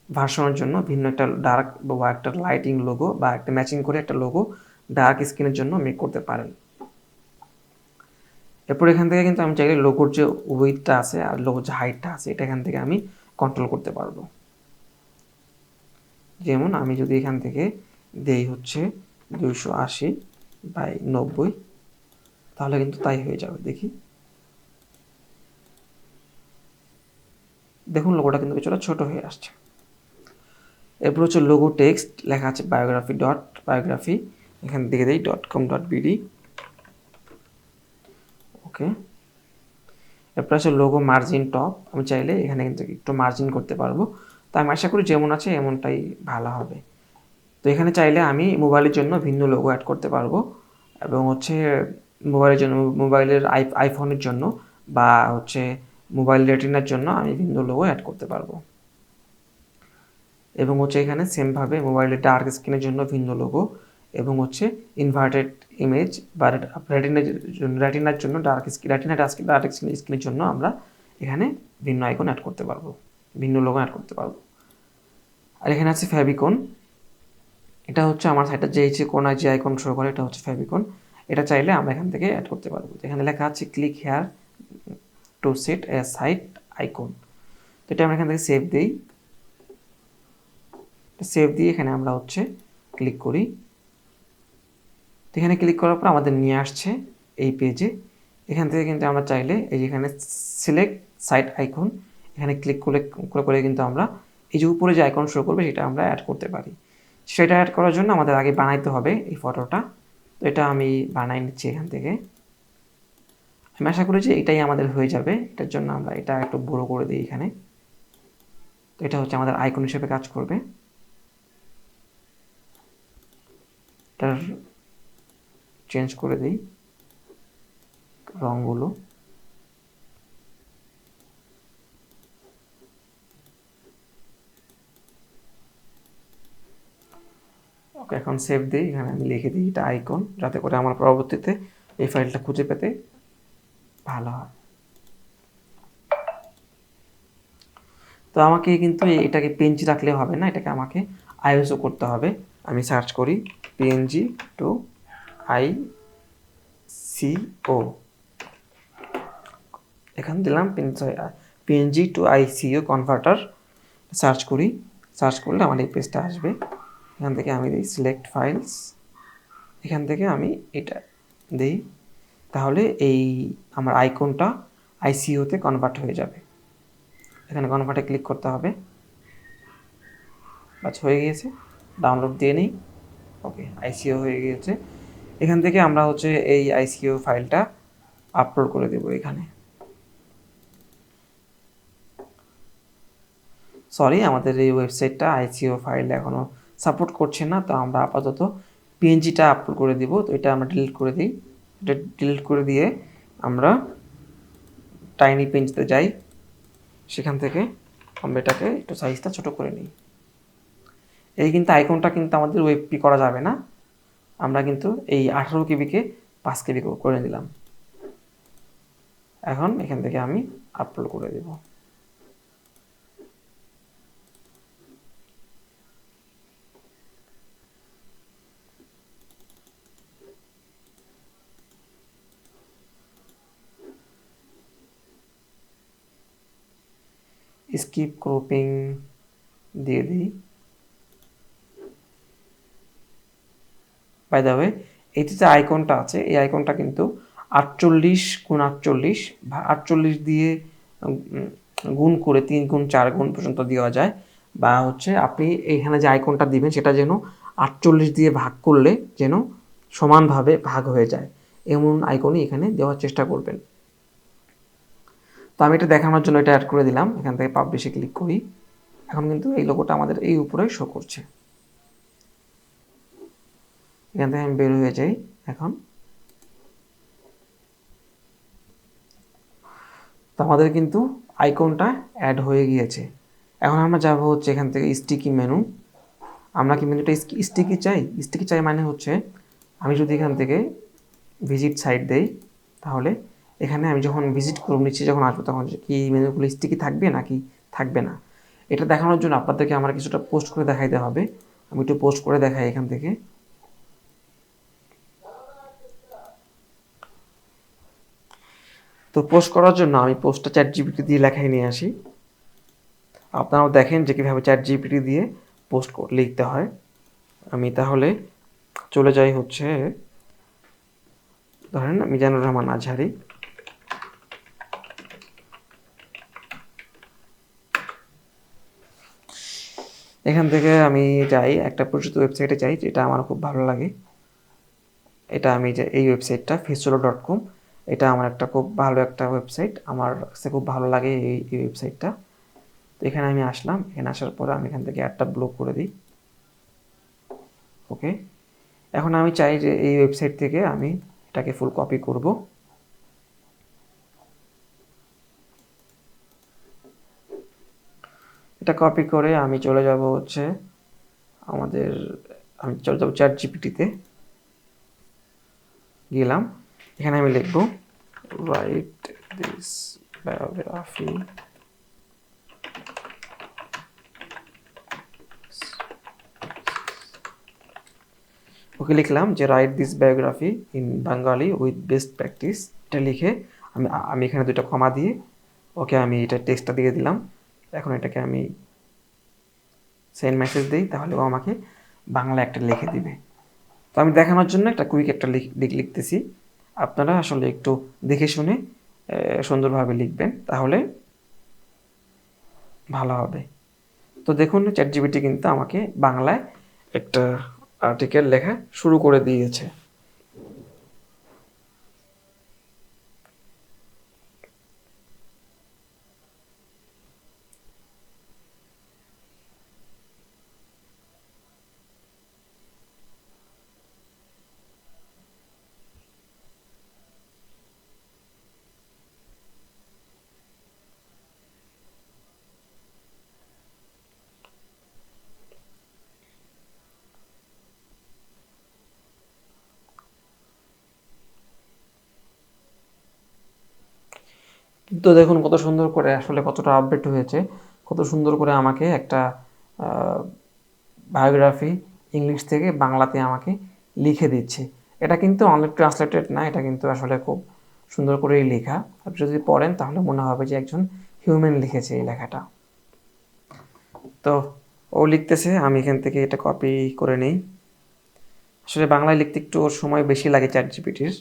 S1: ভার্সনের জন্য ভিন্ন একটা ডার্ক বা একটা লাইটিং লোগো বা একটা ম্যাচিং করে একটা লোগো ডার্ক স্ক্রিনের জন্য মেক করতে পারেন। এরপর এখান থেকে কিন্তু আমি চাইলে লোগোর যে উইডথটা আছে আর লোগোর যে হাইটটা আছে এটা এখান থেকে আমি কন্ট্রোল করতে পারবো। যেমন আমি যদি এখান থেকে দেই হচ্ছে 280/90, তাহলে কিন্তু তাই হয়ে যাবে। দেখি, দেখুন লোগোটা কিন্তু কিছুটা ছোট হয়ে আসছে। এরপর হচ্ছে লোগো টেক্সট লেখা আছে বায়োগ্রাফি, এখান থেকে দেই .com.bd। ওকে, এরপর আছে লোগো মার্জিন টপ, আমি চাইলে এখানে কিন্তু একটু মার্জিন করতে পারবো। তো আমি আশা করি যেমন আছে এমনটাই ভালো হবে। তো এখানে চাইলে আমি মোবাইলের জন্য ভিন্ন লোগো অ্যাড করতে পারবো, এবং হচ্ছে মোবাইলের জন্য, মোবাইলের আইফোনের জন্য বা হচ্ছে মোবাইল রেটিনার জন্য আমি ভিন্ন লোগো অ্যাড করতে পারবো। এবং হচ্ছে এখানে সেমভাবে মোবাইলের ডার্ক স্ক্রিনের জন্য ভিন্ন লোগো, এবং হচ্ছে ইনভার্টেড ইমেজ বা রেটিনার জন্য ডার্ক স্ক্রিনের জন্য আমরা এখানে ভিন্ন আইকন অ্যাড করতে পারবো, ভিন্ন লোগো অ্যাড করতে পারবো। আর এখানে আছে ফেভিকন, এটা হচ্ছে আমার সাইটে যে কোনায় যে আইকন শো করে এটা হচ্ছে ফেভিকন। এটা চাইলে আমরা এখান থেকে অ্যাড করতে পারবো। এখানে লেখা আছে click here to set a site icon. তো এটা আমরা এখান থেকে সেভ দিই। সেভ দিয়ে এখানে আমরা হচ্ছে ক্লিক করি। তো এখানে ক্লিক করার পর আমাদের নিয়ে আসছে এই পেজে। এখান থেকে কিন্তু আমরা চাইলে এই যে এখানে সিলেক্ট সাইট আইকন, এখানে ক্লিক করে কিন্তু আমরা এই যে উপরে যে আইকন শো করবে সেটা আমরা অ্যাড করতে পারি। সেটা অ্যাড করার জন্য আমাদের আগে বানাইতে হবে এই ফটোটা। তো এটা আমি বানাই নিচ্ছি এখান থেকে। আমি আশা করি যে এটাই আমাদের হয়ে যাবে। এটার জন্য আমরা এটা একটু বড় করে দিই এখানে। তো এটা হচ্ছে আমাদের আইকন হিসেবে কাজ করবে। এটার চেঞ্জ করে দিই রঙগুলো। ওকে, এখন সেভ দিই। এখানে আমি লিখে দিই এটা আইকন, যাতে করে আমার পরবর্তীতে এই ফাইলটা খুঁজে পেতে ভালো হয়। তো আমাকে কিন্তু এটাকে পিএনজি রাখলে হবে না, এটাকে আমাকে আইএসও করতে হবে। আমি সার্চ করি পিএনজি টু আইসিও, এখানে দিলাম পিএনজি টু আইসিও কনভার্টার। সার্চ করি, সার্চ করলে আমার এই পেজটা আসবে। এখান থেকে আমি দিই সিলেক্ট ফাইলস, এখান থেকে আমি এটা দিই, তাহলে এই আমার আইকনটা আইসিওতে কনভার্ট হয়ে যাবে। এখানে কনভার্টে ক্লিক করতে হবে। বাস হয়ে গিয়েছে, ডাউনলোড দিয়ে নিই। ওকে, আইসিও হয়ে গিয়েছে। এখান থেকে আমরা হচ্ছে এই আইসিও ফাইলটা আপলোড করে দেব এখানে। সরি, আমাদের এই ওয়েবসাইটটা আইসিও ফাইল এখনও সাপোর্ট করছে না, তো আমরা আপাতত পিএনজিটা আপলোড করে দিব। তো এটা আমরা ডিলিট করে দিই। এটা ডিলিট করে দিয়ে আমরা টাইনি পেজতে যাই, সেখান থেকে আমরা এটাকে একটু সাইজটা ছোটো করে নিই। এই কিন্তু আইকনটা কিন্তু আমাদের ওয়েবপি করা যাবে না, আমরা কিন্তু এই 18 কেবিকে 5 কেবি করে নিলাম। এখন এখান থেকে আমি আপলোড করে দেব। স্কিপ ক্রপিং দিয়ে দিই। বাই দ্য ওয়ে, এই যে আইকনটা আছে এই আইকনটা কিন্তু 48x48 বা 48 দিয়ে গুণ করে 3 গুণ 4 গুণ পর্যন্ত দেওয়া যায়, বা হচ্ছে আপনি এইখানে যে আইকনটা দিবেন সেটা যেন 48 দিয়ে ভাগ করলে যেন সমানভাবে ভাগ হয়ে যায়, এমন আইকনই এখানে দেওয়ার চেষ্টা করবেন। তো আমি এটা দেখানোর জন্য এটা অ্যাড করে দিলাম। এখান থেকে পাবলিশে ক্লিক করি। এখন কিন্তু এই লোগোটা আমাদের এই উপরে শো করছে। এখান থেকে আমি বের হয়ে যাই। এখন তো আমাদের কিন্তু আইকনটা অ্যাড হয়ে গিয়েছে। এখন আমরা যাব হচ্ছে এখান থেকে স্টিকি মেনু। আমরা কি মেনুটা স্টিকি চাই? স্টিকি চাই মানে হচ্ছে আমি যদি এখান থেকে ভিজিট সাইট দেই, তাহলে এখানে আমি যখন ভিজিট করব, নিচে যখন আসবো, তখন কি মেনুগুলো স্টিকি থাকবে নাকি থাকবে না, এটা দেখানোর জন্য আপনাদেরকে আমার কিছুটা পোস্ট করে দেখাইতে হবে। আমি একটু পোস্ট করে দেখাই এখান থেকে। তো পোস্ট করার জন্য আমি পোস্টটা ChatGPT দিয়ে লেখায় নিয়ে আসি। আপনারাও দেখেন যে কীভাবে ChatGPT দিয়ে পোস্ট লিখতে হয়। আমি তাহলে চলে যাই হচ্ছে, ধরেন মিজানুর রহমান আজহারি। এখান থেকে আমি যাই একটা পরিচিত ওয়েবসাইটে যাই, যেটা আমার খুব ভালো লাগে। এটা আমি যে এই ওয়েবসাইটটা ফেসচলো.com, এটা আমার একটা খুব ভালো একটা ওয়েবসাইট, আমার কাছে খুব ভালো লাগে এই ওয়েবসাইটটা। তো এখানে আমি আসলাম, এখানে আসার পরে আমি এখান থেকে অ্যাডটা ব্লক করে দিই। ওকে, এখন আমি চাই যে এই ওয়েবসাইট থেকে আমি এটাকে ফুল কপি করব। এটা কপি করে আমি চলে যাব হচ্ছে আমাদের, আমি চলে যাবো ChatGPT-তে গেলাম। এখানে আমি লিখব রাইট দিস বায়োগ্রাফি ওকে, লিখলাম যে write this biography in Bengali with best practice. এটা লিখে আমি আমি এখানে দুটো কমা দিয়ে ওকে আমি এটা টেক্সটটা দিয়ে দিলাম। এখন এটাকে আমি সেন্ড মেসেজ দিই, তাহলে ও আমাকে বাংলা একটা লিখে দিবে। তো আমি দেখানোর জন্য একটা কুইক একটা লিখতেছি। আপনারা আসলে একটু দেখে শুনে সুন্দরভাবে লিখবেন, তাহলে ভালো হবে। তো দেখুন ChatGPT কিন্তু আমাকে বাংলায় একটা আর্টিকেল লেখা শুরু করে দিয়েছে। তো দেখুন কত সুন্দর করে, আসলে কতটা আপডেট হয়েছে, কত সুন্দর করে আমাকে একটা বায়োগ্রাফি ইংলিশ থেকে বাংলাতে আমাকে লিখে দিচ্ছে। এটা কিন্তু অনলাইন ট্রান্সলেটেড না, এটা কিন্তু আসলে খুব সুন্দর করেই লেখা। আপনি যদি পড়েন তাহলে মনে হবে যে একজন হিউম্যান লিখেছে এই লেখাটা। তো ও লিখতেছে, আমি এখান থেকে এটা কপি করে নিই। আসলে বাংলায় লিখতে একটু ওর সময় বেশি লাগে ChatGPT-র।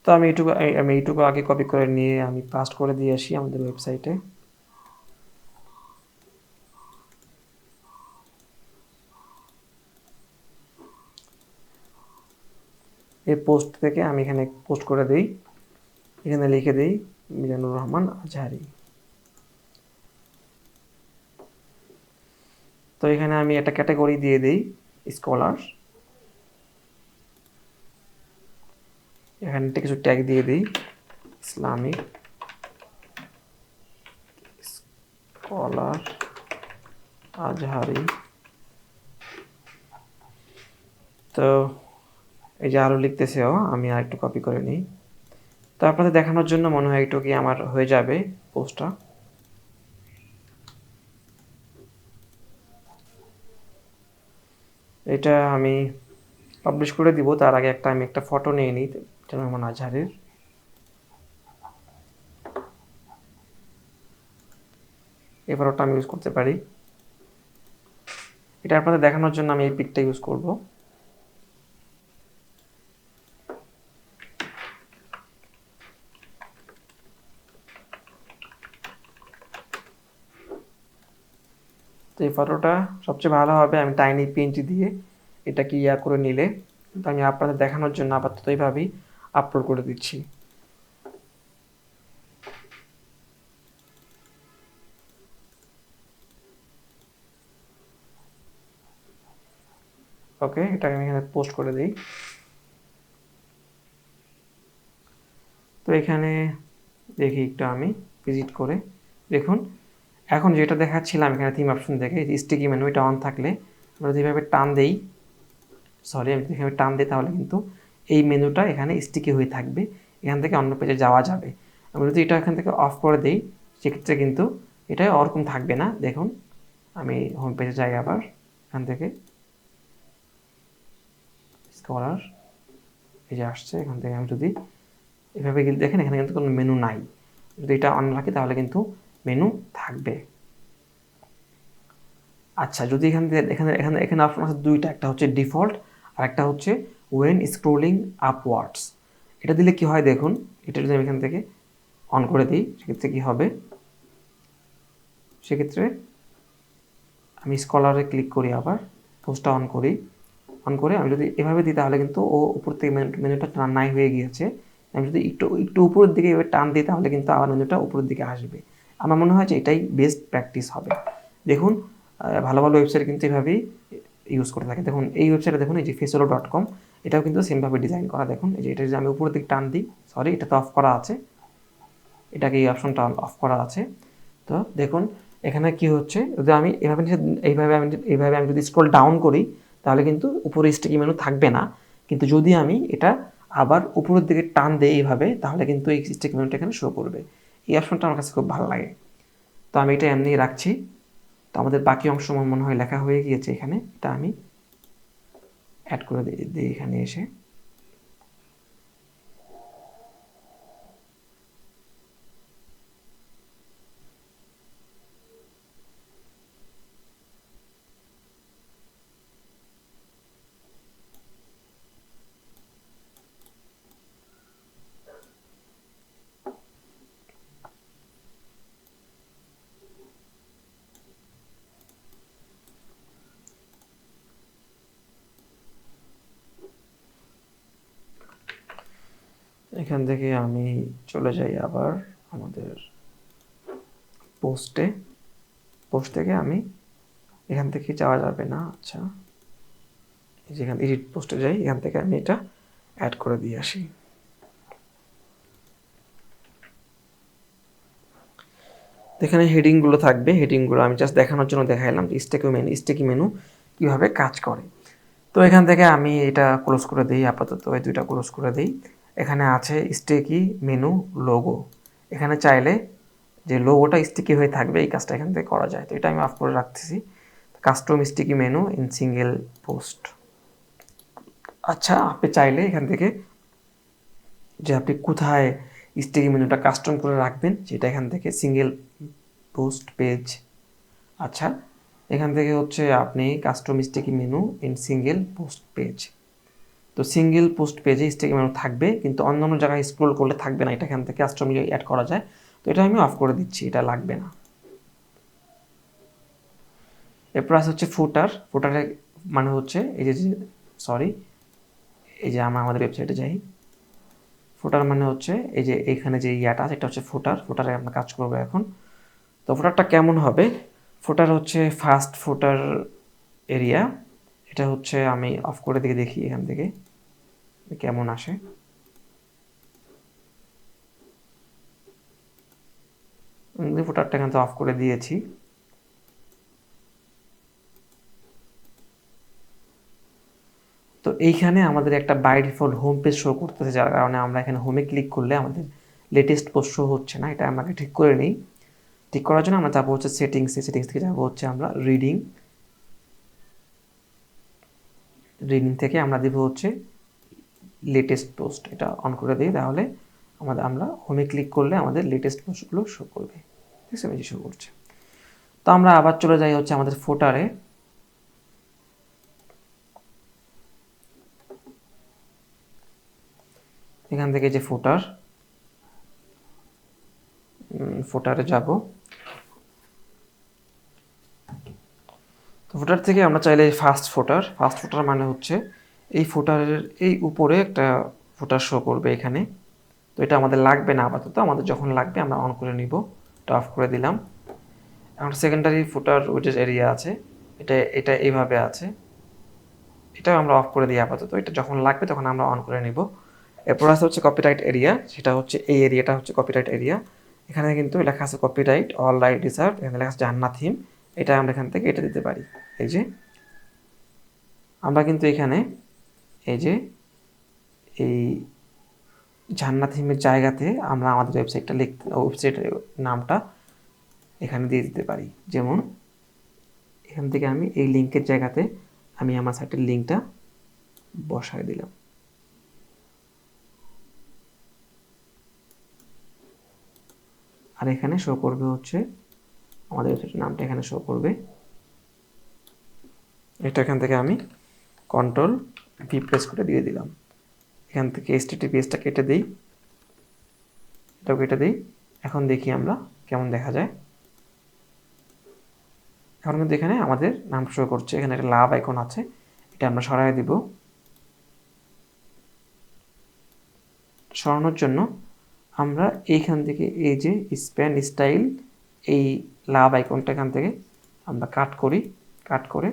S1: তো আমি এইটুকু আগে কপি করে নিয়ে আমি পাস্ট করে দিয়ে আসি আমাদের ওয়েবসাইটে। এই পোস্ট থেকে আমি এখানে পোস্ট করে দিই, এখানে লিখে দিই মিজানুর রহমান আজহারি। তো এখানে আমি একটা ক্যাটাগরি দিয়ে দিই স্কলার। এখানে কিছু ট্যাগ দিয়ে দিই ইসলামিক স্কলার আজহারি। তো এই যে আরও লিখতেছেও, আমি আর একটু কপি করে নিই। তো আপনাদের দেখানোর জন্য মনে হয় একটু কি আমার হয়ে যাবে পোস্টটা। এটা আমি পাবলিশ করে দিব, তার আগে আমি একটা ফটো নিয়ে নিই রহমান আজহারির। এবার ওটা আমি ইউজ করতে পারি। এটা আপনাদের দেখানোর জন্য আমি এই পিকটা ইউজ করব। তো এই ফটোটা সবচেয়ে ভালো হবে আমি টাইনি পিএনজি দিয়ে এটাকে করে নিলে, কিন্তু আমি আপনাদের দেখানোর জন্য আপাতত এইভাবেই আপলোড করে দিচ্ছি। ওকে, এটাকে আমি এখানে পোস্ট করে দিই। তো এখানে দেখি একটু আমি ভিজিট করে দেখুন, এখন যেটা দেখাচ্ছিলাম এখানে থিম অপশন থেকে স্টিকি মেনু, এটা অন থাকলে আমরা যেভাবে টান দেই, আমি যেভাবে টান দিই তাহলে কিন্তু এই মেনুটা এখানে স্টিকি হয়ে থাকবে, এখান থেকে অন্য পেজে যাওয়া যাবে। আমি যদি এটা এখান থেকে অফ করে দিই সেক্ষেত্রে কিন্তু এটা ওরকম থাকবে না। দেখুন আমি হোম পেজে যাই, আবার এখান থেকে স্কলার এই যে আসছে, এখান থেকে আমি যদি এভাবে কিন্তু দেখেন এখানে কিন্তু কোনো মেনু নাই, যদি এটা অন রাখি তাহলে কিন্তু মেনু থাকবে। আচ্ছা, যদি এখান থেকে এখানে এখানে এখানে অপশন আছে দুইটা, একটা হচ্ছে ডিফল্ট আর একটা হচ্ছে ওয়েন স্ক্রোলিং আপওয়ার্ডস। এটা দিলে কি হয় দেখুন, এটা যদি আমি এখান থেকে অন করে দিই সেক্ষেত্রে কি হবে, সেক্ষেত্রে আমি স্কলারে ক্লিক করি, আবার পোস্টটা অন করি, অন করে আমি যদি এভাবে দিই তাহলে কিন্তু ও উপর থেকে মেনুটা নাই হয়ে গিয়েছে। আমি যদি একটু একটু উপরের দিকে এভাবে টান দিই তাহলে কিন্তু আবার মেনুটা উপরের দিকে আসবে। আমার মনে হয় যে এটাই বেস্ট প্র্যাকটিস হবে। দেখুন ভালো ভালো ওয়েবসাইট কিন্তু এভাবেই ইউজ করে থাকে। দেখুন এই ওয়েবসাইটে দেখুন, এই যে fesolo.com, এটাও কিন্তু সেমভাবে ডিজাইন করা। দেখুন এই যে এটা যদি আমি উপরের দিকে টান দিই, সরি এটা তো অফ করা আছে, এটাকে এই অপশনটা অফ করা আছে। তো দেখুন এখানে কি হচ্ছে, যদি আমি এইভাবে আমি যদি স্ক্রল ডাউন করি তাহলে কিন্তু উপরে স্টিকি মেনু থাকবে না, কিন্তু যদি আমি এটা আবার উপরের দিকে টান দিই এইভাবে তাহলে কিন্তু এই স্টিকি মেনুটা এখানে শো করবে। এই অপশনটা আমার কাছে খুব ভালো লাগে, তো আমি এটা এমনি রাখছি। তো আমাদের বাকি অংশ আমার মনে হয় লেখা হয়ে গিয়েছে এখানে, এটা আমি অ্যাড করে দিই এখানে এসে। এখান থেকে আমি চলে যাই আবার আমাদের পোস্টে, পোস্ট থেকে আমি এখান থেকে যাওয়া যাবে না। আচ্ছা, যেখানে এডিট পোস্টে যাই এখান থেকে আমি এটা অ্যাড করে দিয়ে আসি। এখানে হেডিংগুলো থাকবে, হেডিংগুলো আমি জাস্ট দেখানোর জন্য দেখাইলাম যে স্টিকি মেনু কীভাবে কাজ করে। তো এখান থেকে আমি এটা ক্লোজ করে দিই, আপাতত এই দুইটা ক্লোজ করে দিই। এখানে আছে স্টিকি মেনু লোগো, এখানে চাইলে যে লোগোটা স্টিকি হয়ে থাকবে এই কাজটা এখান থেকে করা যায়। তো এটা আমি অফ করে রাখতেছি, custom sticky menu in single post. আচ্ছা, আপনি চাইলে এখান থেকে যে আপনি কোথায় স্টিকি মেনুটা কাস্টম করে রাখবেন সেটা এখান থেকে সিঙ্গেল পোস্ট পেজ। আচ্ছা, এখান থেকে হচ্ছে আপনি custom sticky menu in single post page. তো সিঙ্গেল পোস্ট পেজে স্টিকি মেনু থাকবে, কিন্তু অন্য অন্য জায়গায় স্ক্রোল করলে থাকবে না, এটা এখান থেকে কাস্টমলি অ্যাড করা যায়। তো এটা আমি অফ করে দিচ্ছি, এটা লাগবে না। এরপর আছে হচ্ছে ফুটারে মানে হচ্ছে এই যে সরি এই যে আমরা আমাদের ওয়েবসাইটে যাই, ফুটার মানে হচ্ছে এই যে এইখানে যে ইয়াটা আছে এটা হচ্ছে ফুটারে আমরা কাজ করবো এখন। তো ফুটারটা কেমন হবে, ফুটার হচ্ছে ফার্স্ট ফুটার এরিয়া, এটা হচ্ছে আমি অফ করে দিয়ে দেখি এখান থেকে কেমন আসে। ফুটারটা এখান থেকে অফ করে দিয়েছি। তো এইখানে আমাদের একটা by default home page show করতেছে, যার কারণে আমরা এখানে হোমে ক্লিক করলে আমাদের লেটেস্ট পোস্ট শো হচ্ছে না। এটা আমাকে ঠিক করে নিই। ঠিক করার জন্য আমরা যাবো হচ্ছে সেটিংস থেকে যাবো হচ্ছে আমরা রিডিং থেকে আমরা দিব হচ্ছে লেটেস্ট পোস্ট, এটা অন করে দিই, তাহলে আমরা হোমে ক্লিক করলে আমাদের লেটেস্ট পোস্টগুলো শো করবে। ঠিক আছে, এই যে শো করছে। তো আমরা আবার চলে যাই হচ্ছে আমাদের ফুটারে। এখান থেকে যে ফুটারে যাব। তো ফুটার থেকে আমরা চাইলে ফার্স্ট ফুটার মানে হচ্ছে এই ফুটারের এই উপরে একটা ফুটার শো করবে এখানে। তো এটা আমাদের লাগবে না আপাতত, আমাদের যখন লাগবে আমরা অন করে নিব। এটা অফ করে দিলাম। এখন সেকেন্ডারি ফুটার উইডজেট এরিয়া আছে, এটা এইভাবে আছে, এটাও আমরা অফ করে দিই আপাতত। এটা যখন লাগবে তখন আমরা অন করে নিব। এরপর আছে হচ্ছে কপিরাইট এরিয়া, সেটা হচ্ছে এই এরিয়াটা হচ্ছে কপিরাইট এরিয়া। এখানে কিন্তু লেখা আছে কপিরাইট অল রাইট রিজার্ভ, এখানে লেখা আছে জান্নাত থিম। এটা আমরা এখান থেকে এটা দিতে পারি। এই যে আমরা কিন্তু এখানে এই যে এই জান্নাত থিমের জায়গাতে আমরা আমাদের ওয়েবসাইটের নামটা এখানে দিয়ে দিতে পারি। যেমন এখান থেকে আমি এই লিঙ্কের জায়গাতে আমি আমার সাইটের লিঙ্কটা বসায় দিলাম। আর এখানে শো করবে হচ্ছে আমাদের ওয়েবসাইটের নামটা এখানে শো করবে। এটা এখান থেকে আমি Ctrl+V প্রেস করে দিয়ে দিলাম। এখান থেকে HTTPSটা কেটে দিই, এটাও কেটে দিই। এখন দেখি আমরা কেমন দেখা যায়। এখন কিন্তু এখানে আমাদের নাম শো করছে, এখানে একটা লাভ আইকন আছে, এটা আমরা সরাই দিব। সরানোর জন্য আমরা এইখান থেকে এই যে স্প্যান স্টাইল এই লাভ আইকনটা এখান থেকে আমরা কাট করে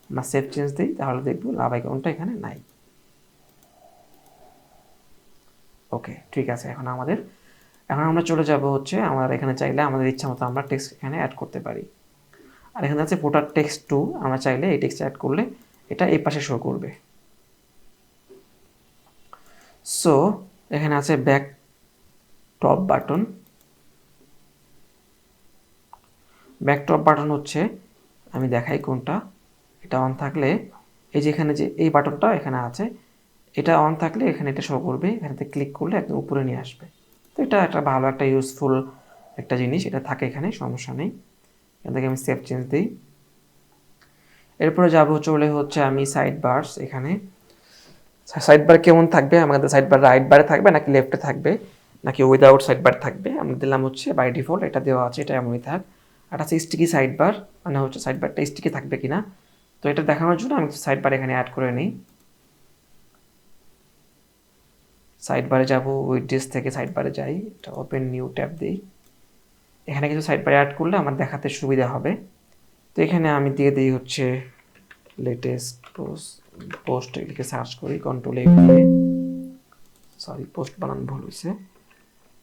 S1: আমরা সেভ চেঞ্জ দিই, তাহলে দেখব লাভ আইকনটা এখানে নাই। ওকে, ঠিক আছে। এখন আমরা চলে যাব হচ্ছে আমরা এখানে চাইলে আমাদের ইচ্ছা মতো আমরা টেক্সট এখানে অ্যাড করতে পারি। আর এখানে আছে ফুটার টেক্সট 2, আমরা চাইলে এই টেক্সট অ্যাড করলে এটা এই পাশে শো করবে। সো এখানে আছে ব্যাক টপ বাটন হচ্ছে আমি দেখাই কোনটা। এটা অন থাকলে এই যে এখানে যে এই বাটনটা এখানে আছে, এটা অন থাকলে এখানে এটা শো করবে, এখানে ক্লিক করলে একদম উপরে নিয়ে আসবে। তো এটা একটা ভালো একটা ইউজফুল একটা জিনিস, এটা থাকে এখানে, সমস্যা নেই। এখান থেকে আমি সেভ চেঞ্জ দিই। এরপরে চলে হচ্ছে আমি সাইড বারস। এখানে সাইড বার কেমন থাকবে, আমাদের সাইড বার রাইট বারে থাকবে নাকি লেফটে থাকবে নাকি উইদাউট সাইড বার থাকবে, আমরা দিলাম হচ্ছে বাই ডিফল্ট এটা দেওয়া আছে, এটা এমনই থাক। আর আছে স্টিকি সাইড বার, মানে হচ্ছে সাইড বারটা স্টিকি থাকবে কিনা। তো এটা দেখানোর জন্য আমি সাইড বার এখানে অ্যাড করে নিই। সাইড বারে যাব, উইডজেস থেকে সাইড বারে যাই, এটা ওপেন নিউ ট্যাব দিই। এখানে কিছু সাইড বারে অ্যাড করলে আমার দেখাতে সুবিধা হবে। তো এখানে আমি দিয়ে দিই হচ্ছে লেটেস্ট পোস্ট লিখে সার্চ করি, Ctrl+F দিয়ে, সরি পোস্ট বানান ভুল হয়েছে,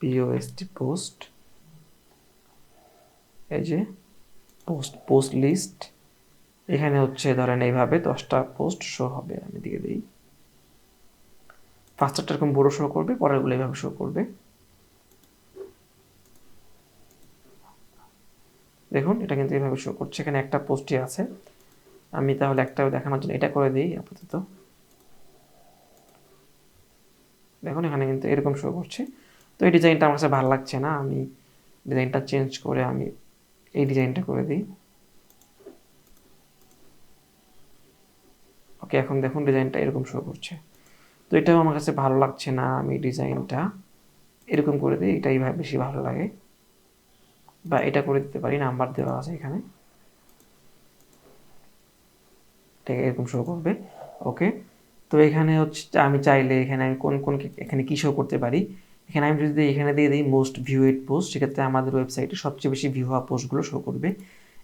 S1: POST পোস্ট। এই যে পোস্ট লিস্ট, এখানে হচ্ছে ধরেন এইভাবে 10টা পোস্ট শো হবে, আমি দিয়ে দিই। ফার্স্টটা এরকম বড় শো করবে, পরেরগুলো এইভাবে শো করবে। দেখুন এটা কিন্তু এইভাবে শো করছে, এখানে একটা পোস্টই আছে। আমি তাহলে একটাও দেখানোর জন্য এটা করে দিই আপাতত। দেখুন এখানে কিন্তু এরকম শো করছে। তো এই ডিজাইনটা আমার কাছে ভালো লাগছে না, আমি ডিজাইনটা চেঞ্জ করে আমি এই ডিজাইনটা করে দিই। ওকে, এখন দেখুন ডিজাইনটা এরকম শো করছে। তো এটাও আমার কাছে ভালো লাগছে না, আমি ডিজাইনটা এরকম করে দিই, এটাই বেশি ভালো লাগে। বা এটা করে দিতে পারি, নাম্বার দেওয়া আছে এখানে, ঠিক এরকম শো করবে। ওকে, তো এখানে হচ্ছে আমি চাইলে এখানে আমি এখানে কী শো করতে পারি, এখানে আমি যদি এখানে দিয়ে দিই মোস্ট ভিউড পোস্ট, সেক্ষেত্রে আমাদের ওয়েবসাইটে সবচেয়ে বেশি ভিউ হওয়া পোস্টগুলো শো করবে।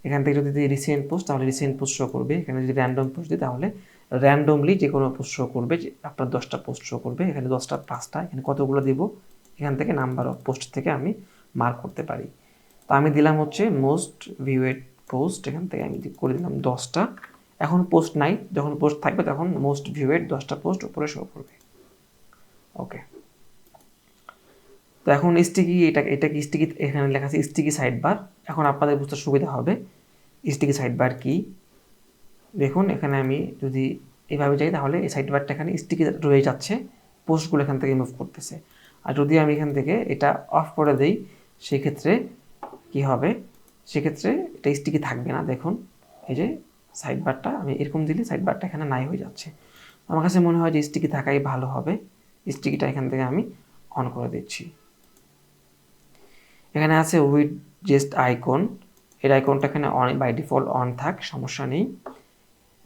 S1: এখান থেকে যদি দিই রিসেন্ট পোস্ট, তাহলে রিসেন্ট পোস্ট শো করবে। এখানে যদি র্যান্ডম পোস্ট দিই, তাহলে র্যান্ডমলি যে কোনো পোস্ট শো করবে, যে আপনার 10টা পোস্ট শো করবে। এখানে 10টা 5টা, এখানে কতগুলো দিব, এখান থেকে নাম্বার অফ পোস্ট থেকে আমি মার্ক করতে পারি। তো আমি দিলাম হচ্ছে মোস্ট ভিউড পোস্ট, এখান থেকে আমি করে দিলাম 10টা। এখন পোস্ট নাই, যখন পোস্ট থাকবে তখন মোস্ট ভিউড 10টা পোস্ট উপরে শো করবে। ওকে, তো এখন স্টিকি, এটা কি স্টিকি, এখানে লেখা আছে স্টিকি সাইড বার। এখন আপনাদের বুঝতে সুবিধা হবে স্টিকি সাইড বার কি। দেখুন এখানে আমি যদি এইভাবে যাই, তাহলে এই সাইড বারটা এখানে স্টিকি রয়ে যাচ্ছে, পোস্টগুলো এখান থেকে মুভ করতেছে। আর যদি আমি এখান থেকে এটা অফ করে দিই, সেক্ষেত্রে কি হবে, সেক্ষেত্রে এটা স্টিকি থাকবে না। দেখুন এই যে সাইড বারটা আমি এরকম দিলে সাইড বারটা এখানে নাই হয়ে যাচ্ছে। আমার কাছে মনে হয় যে স্টিকি থাকাই ভালো হবে। স্টিকিটা এখান থেকে আমি অন করে দিচ্ছি। এখানে আছে উইথ জাস্ট আইকন, এর আইকনটা এখানে অন বাই ডিফল্ট অন থাক, সমস্যা নেই।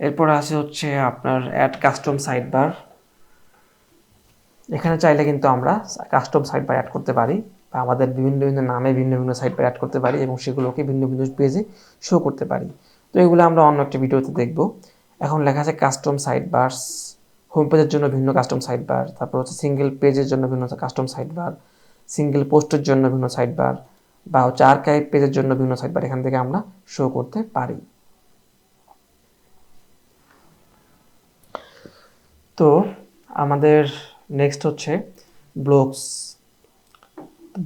S1: এরপর আছে হচ্ছে আপনার অ্যাড কাস্টম সাইড বার। এখানে চাইলে কিন্তু আমরা কাস্টম সাইড বার অ্যাড করতে পারি, বা আমাদের বিভিন্ন বিভিন্ন নামে ভিন্ন ভিন্ন সাইড বার অ্যাড করতে পারি এবং সেগুলোকে ভিন্ন ভিন্ন পেজে শো করতে পারি। তো এগুলো আমরা অন্য একটা ভিডিওতে দেখব। এখন লেখা আছে কাস্টম সাইড বারস, হোম পেজের জন্য ভিন্ন কাস্টম সাইড বার, তারপর হচ্ছে সিঙ্গেল পেজের জন্য ভিন্ন কাস্টম সাইড বার, সিঙ্গেল পোস্টের জন্য ভিন্ন সাইড বার, বা হচ্ছে আর্কাইভ পেজের জন্য ভিন্ন সাইড বার এখান থেকে আমরা শো করতে পারি। তো আমাদের নেক্সট হচ্ছে ব্লগস।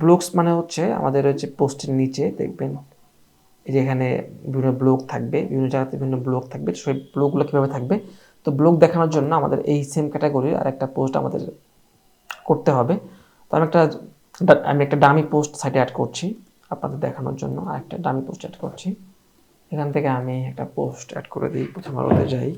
S1: ব্লগস মানে হচ্ছে আমাদের হচ্ছে পোস্টের নিচে দেখবেন এই যে এখানে বিভিন্ন ব্লগ থাকবে, বিভিন্ন জায়গাতে বিভিন্ন ব্লগ থাকবে। সেই ব্লগগুলো কীভাবে থাকবে, তো ব্লগ দেখানোর জন্য আমাদের এই সেম ক্যাটাগরির আর একটা পোস্ট আমাদের করতে হবে। তো আমি একটা ডামি পোস্ট সাইটে অ্যাড করছি আপনাদের দেখানোর জন্য, আর একটা ডামি পোস্ট অ্যাড করছি। এখান থেকে আমি একটা পোস্ট অ্যাড করে দিই, প্রথম আলোতে যাই।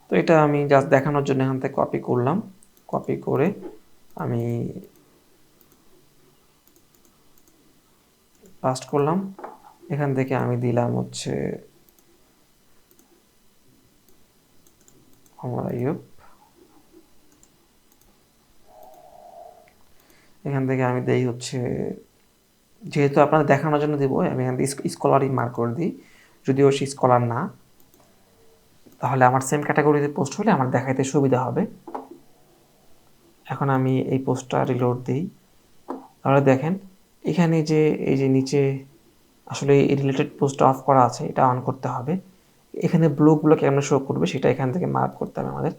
S1: তো এটা আমি জাস্ট দেখানোর জন্য এখান থেকে কপি করলাম, কপি করে আমি পাস্ট করলাম। এখান থেকে আমি দিলাম হচ্ছে ওমর আইয়ুব। এখান থেকে আমি দেই হচ্ছে, যেহেতু আপনাদের দেখানোর জন্য দেবো, আমি এখান থেকে স্কলারই মার্ক করে দিই, যদিও সে স্কলার না। তাহলে আমার সেম ক্যাটাগরিতে পোস্ট হলে আমার দেখাইতে সুবিধা হবে। এখন আমি এই পোস্টটা রিলোড দিই। তাহলে দেখেন এখানে যে এই যে নিচে আসলে এই রিলেটেড পোস্ট অফ করা আছে, এটা অন করতে হবে। এখানে ব্লগগুলো কেমন শো করবে সেটা এখান থেকে মার্ক করতে হবে আমাদের।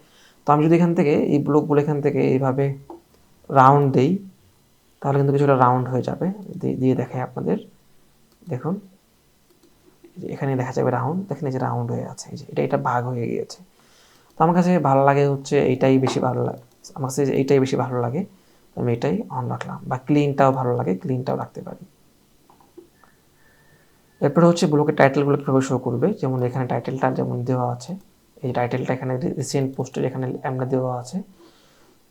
S1: তো আমি যদি এখান থেকে এই ব্লগগুলো এখান থেকে এইভাবে রাউন্ড দেই, তাহলে কিন্তু কিছুটা রাউন্ড হয়ে যাবে। দিয়ে দেখাই আপনাদের, দেখুন এখানে দেখা যাবে রাউন্ড, দেখেন এই যে রাউন্ড হয়ে আছে, এই যে এটা ভাগ হয়ে গিয়েছে। তো আমার কাছে ভালো লাগে হচ্ছে এইটাই বেশি ভালো লাগে, আমার কাছে এইটাই বেশি ভালো লাগে, আমি এটাই অন রাখলাম। বা ক্লিনটাও ভালো লাগে, ক্লিনটাও রাখতে পারি। এরপরে হচ্ছে ব্লগের টাইটেলগুলো কীভাবে শো করবে, যেমন এখানে টাইটেলটা যেমন দেওয়া আছে, এই টাইটেলটা এখানে রিসেন্ট পোস্টের এখানে আমরা দেওয়া আছে।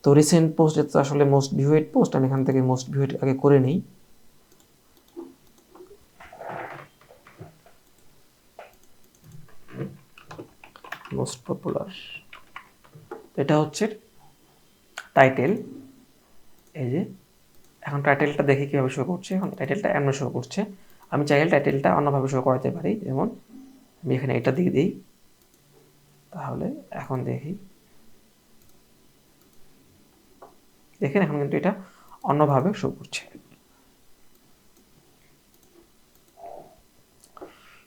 S1: তো রিসেন্ট পোস্ট যেহেতু আসলে মোস্ট ভিউড পোস্ট, আমি এখান থেকে মোস্ট ভিউড আগে করে নিই। মোস্ট পপুলার, এটা হচ্ছে টাইটেল। এই যে এখন টাইটেলটা দেখে কীভাবে শো করছে, এখন টাইটেলটা এমন শো করছে। আমি চাইলে টাইটেলটা অন্যভাবে শো করাতে পারি, যেমন আমি এখানে এটা দিয়ে দিই, তাহলে এখন দেখি, দেখেন এখন কিন্তু এটা অন্যভাবে শো করছে।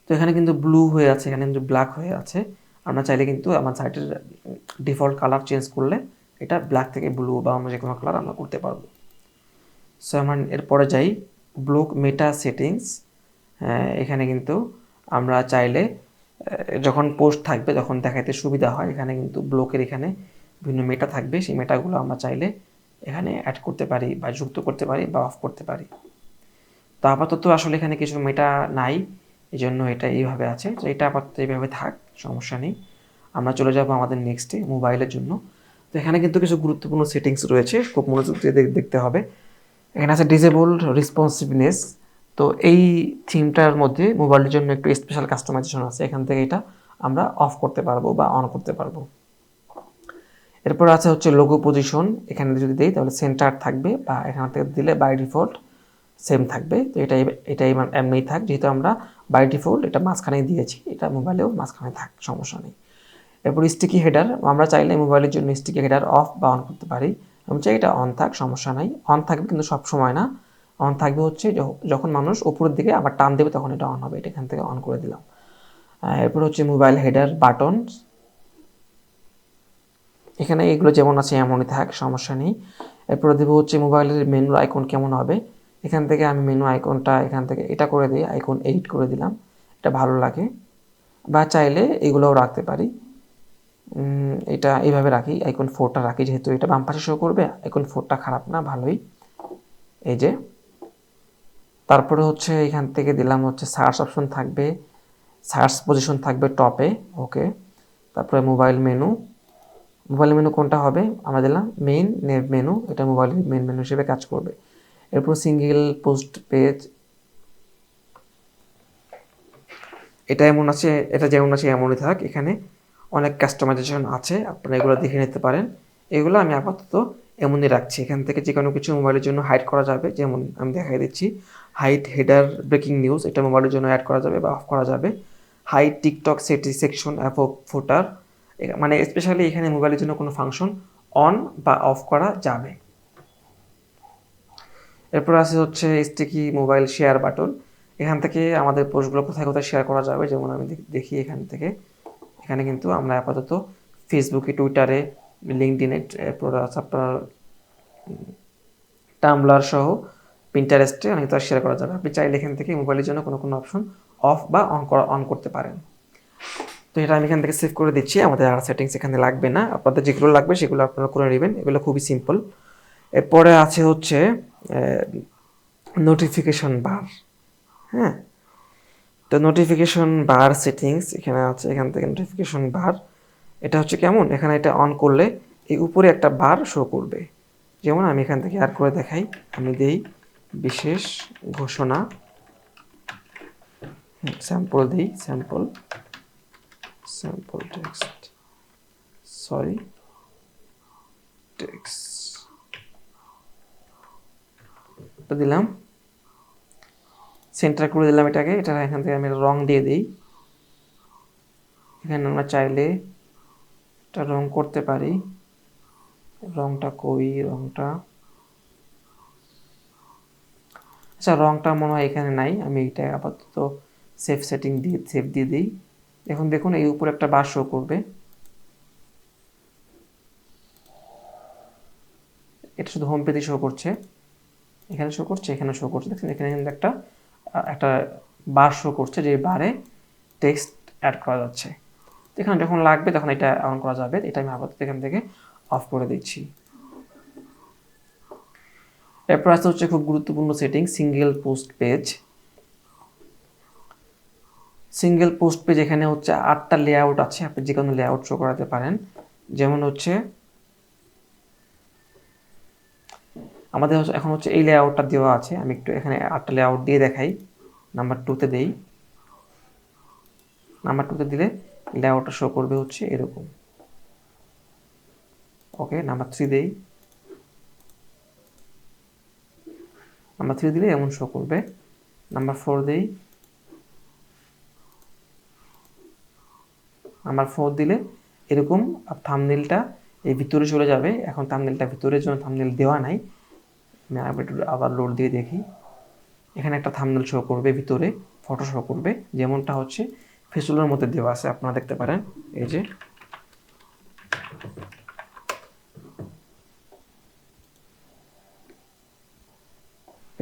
S1: তো এখানে কিন্তু ব্লু হয়ে আছে, এখানে কিন্তু ব্ল্যাক হয়ে আছে। আমরা চাইলে কিন্তু আমার সাইটের ডিফল্ট কালার চেঞ্জ করলে এটা ব্ল্যাক থেকে ব্লু বা অন্য যে কোনো কালার আমরা করতে পারবো। সো আমরা এরপরে যাই ব্লগ মেটা সেটিংস। এখানে কিন্তু আমরা চাইলে যখন পোস্ট থাকবে তখন দেখাতে সুবিধা হয়, এখানে কিন্তু ব্লকের এখানে বিভিন্ন মেটা থাকবে, সেই মেটাগুলো আমরা চাইলে এখানে অ্যাড করতে পারি বা যুক্ত করতে পারি বা অফ করতে পারি। তো আপাতত আসলে এখানে কিছু মেটা নাই, এই জন্য এটা এইভাবে আছে। তো এটা আপাতত এইভাবে থাক, সমস্যা নেই। আমরা চলে যাব আমাদের নেক্সটে মোবাইলের জন্য। তো এখানে কিন্তু কিছু গুরুত্বপূর্ণ সেটিংস রয়েছে, খুব মনোযোগ দিয়ে দেখতে হবে। এখানে আছে ডিসেবল রেসপন্সিভনেস। তো এই থিমটার মধ্যে মোবাইলের জন্য একটু স্পেশাল কাস্টমাইজেশন আছে, এখান থেকে এটা আমরা অফ করতে পারবো বা অন করতে পারবো। এরপর আছে হচ্ছে লোগো পজিশন, এখানে যদি দিই তাহলে সেন্টার থাকবে, বা এখান থেকে দিলে বাই ডিফল্ট সেম থাকবে। তো এটাই এমনিই থাক, যেহেতু আমরা বাই ডিফল্ট এটা মাঝখানেই দিয়েছি, এটা মোবাইলেও মাঝখানে থাক, সমস্যা নেই। এরপর স্টিকি হেডার, আমরা চাইলে মোবাইলের জন্য স্টিকি হেডার অফ বা অন করতে পারি। আমি চাই এটা অন থাক, সমস্যা নাই। অন থাকবে কিন্তু সব সময় না, অন থাকবে হচ্ছে যখন মানুষ উপরের দিকে আবার টান দেবে তখন এটা অন হবে, এটা এখান থেকে অন করে দিলাম। এরপর হচ্ছে মোবাইল হেডার বাটন, এখানে এগুলো যেমন আছে এমনই থাক, সমস্যা নেই। এরপরে দেবো হচ্ছে মোবাইলের মেনুর আইকন কেমন হবে, এখান থেকে আমি মেনু আইকনটা এখান থেকে এটা করে দিই, আইকন 8 করে দিলাম, এটা ভালো লাগে। বা চাইলে এগুলোও রাখতে পারি, এটা এইভাবে রাখি, আইকন 4টা রাখি, যেহেতু এটা বাম পাশে শো করবে, আইকন 4টা খারাপ না, ভালোই। এই যে তারপরে হচ্ছে এখান থেকে দিলাম হচ্ছে সার্চ অপশন থাকবে, সার্চ পজিশন থাকবে টপে, ওকে। তারপরে মোবাইল মেনু কোনটা হবে, আমরা দিলাম মেইন মেনু, এটা মোবাইল মেইন মেনু হিসেবে কাজ করবে। এরপর সিঙ্গেল পোস্ট পেজ, এটা যেমন আছে এমনই থাক, এখানে অনেক কাস্টমাইজেশন আছে, আপনারা এগুলো দেখে নিতে পারেন। এগুলো আমি আপাতত এমনই রাখছি। এখান থেকে যে কোনো কিছু মোবাইলের জন্য হাইড করা যাবে, যেমন আমি দেখাই দিচ্ছি, হাইড হেডার ব্রেকিং নিউজ, এটা মোবাইলের জন্য অ্যাড করা যাবে বা অফ করা যাবে। হাইড টিকটক সেকশন অ্যাপ ফুটার, মানে স্পেশালি এখানে মোবাইলের জন্য কোনো ফাংশন অন বা অফ করা যাবে। এরপর আছে হচ্ছে স্টিকি মোবাইল শেয়ার বাটন, এখান থেকে আমাদের পোস্টগুলো কোথায় কোথায় শেয়ার করা যাবে, যেমন আমি দেখি এখান থেকে, এখানে কিন্তু আমরা আপাতত ফেসবুকে, টুইটারে, লিঙ্কডইনে, এরপর আপনার টাম্বলার সহ পিন্টারেস্টে অনেক শেয়ার করা যাবে। আপনি চাইলে এখান থেকে মোবাইলের জন্য কোনো অপশন অফ বা অন করতে পারেন। তো এটা আমি এখান থেকে সেভ করে দিচ্ছি, আমাদের আর সেটিংস এখানে লাগবে না, আপনাদের যেগুলো লাগবে সেগুলো আপনারা করে নেবেন, এগুলো খুবই সিম্পল। এরপরে আছে হচ্ছে নোটিফিকেশন বার, হ্যাঁ। তো নোটিফিকেশন বার সেটিংস এখানে আছে, এখান থেকে নোটিফিকেশন বার, এটা হচ্ছে কেমন, এখানে এটা অন করলে এই উপরে একটা বার শো করবে, যেমন আমি এখান থেকে আর করে দেখাই, আমি দেই বিশেষ ঘোষণা, স্যাম্পল দিই, স্যাম্পল টেক্সট, সরি টেক্সট দিলাম, সেন্টার করে দিলাম এটাকে। এটা এখান থেকে আমি রং দিয়ে দিই, এখানে আমরা চাইলে এটা রং করতে পারি, রংটা রংটা, আচ্ছা রংটা মনে হয় এখানে নাই, আমি এটা আপাতত সেভ দিয়ে দিই। এখন দেখুন এই উপরে একটা বার শো করবে, এটা শুধু হোম পেজে শো করছে, এখানে শো করছে, এখানে শো করছে, দেখছেন এখানে কিন্তু একটা বার শো করছে, যে বারে টেক্সট অ্যাড করা যাচ্ছে। এখানে যখন লাগবে তখন এটা অন করা যাবে, এটা আমি আপাতত এখান থেকে অফ করে দিচ্ছি। এরপর আসতে হচ্ছে খুব গুরুত্বপূর্ণ সেটিং, সিঙ্গেল পোস্ট পেজ। এখানে হচ্ছে 8টা লেআউট আছে, আপনি যে কোনো লেআউট শো করাতে পারেন, যেমন হচ্ছে আমাদের এখন হচ্ছে এই লেআউটটা দেওয়া আছে, আমি একটু এখানে 8টা লেআউট দিয়ে দেখাই। নাম্বার 2তে দেই, নাম্বার 2তে দিলে লেআউটটা শো করবে হচ্ছে এরকম, ওকে। নাম্বার 3 দেই, নাম্বার 3 দিলে এমন শো করবে। নাম্বার 4 দেই, নাম্বার 4 দিলে এরকম থাম্বনেলটা এই ভিতরে চলে যাবে। এখন থাম্বনেলটা ভিতরের জন্য থাম্বনেল দেওয়া নাই, আমি আবার লোড দিয়ে দেখি, এখানে একটা থাম্বনেল শো করবে, ভিতরে ফটো শো করবে, যেমনটা হচ্ছে ফেসবুকের মধ্যে দেওয়া আছে, আপনারা দেখতে পারেন, এই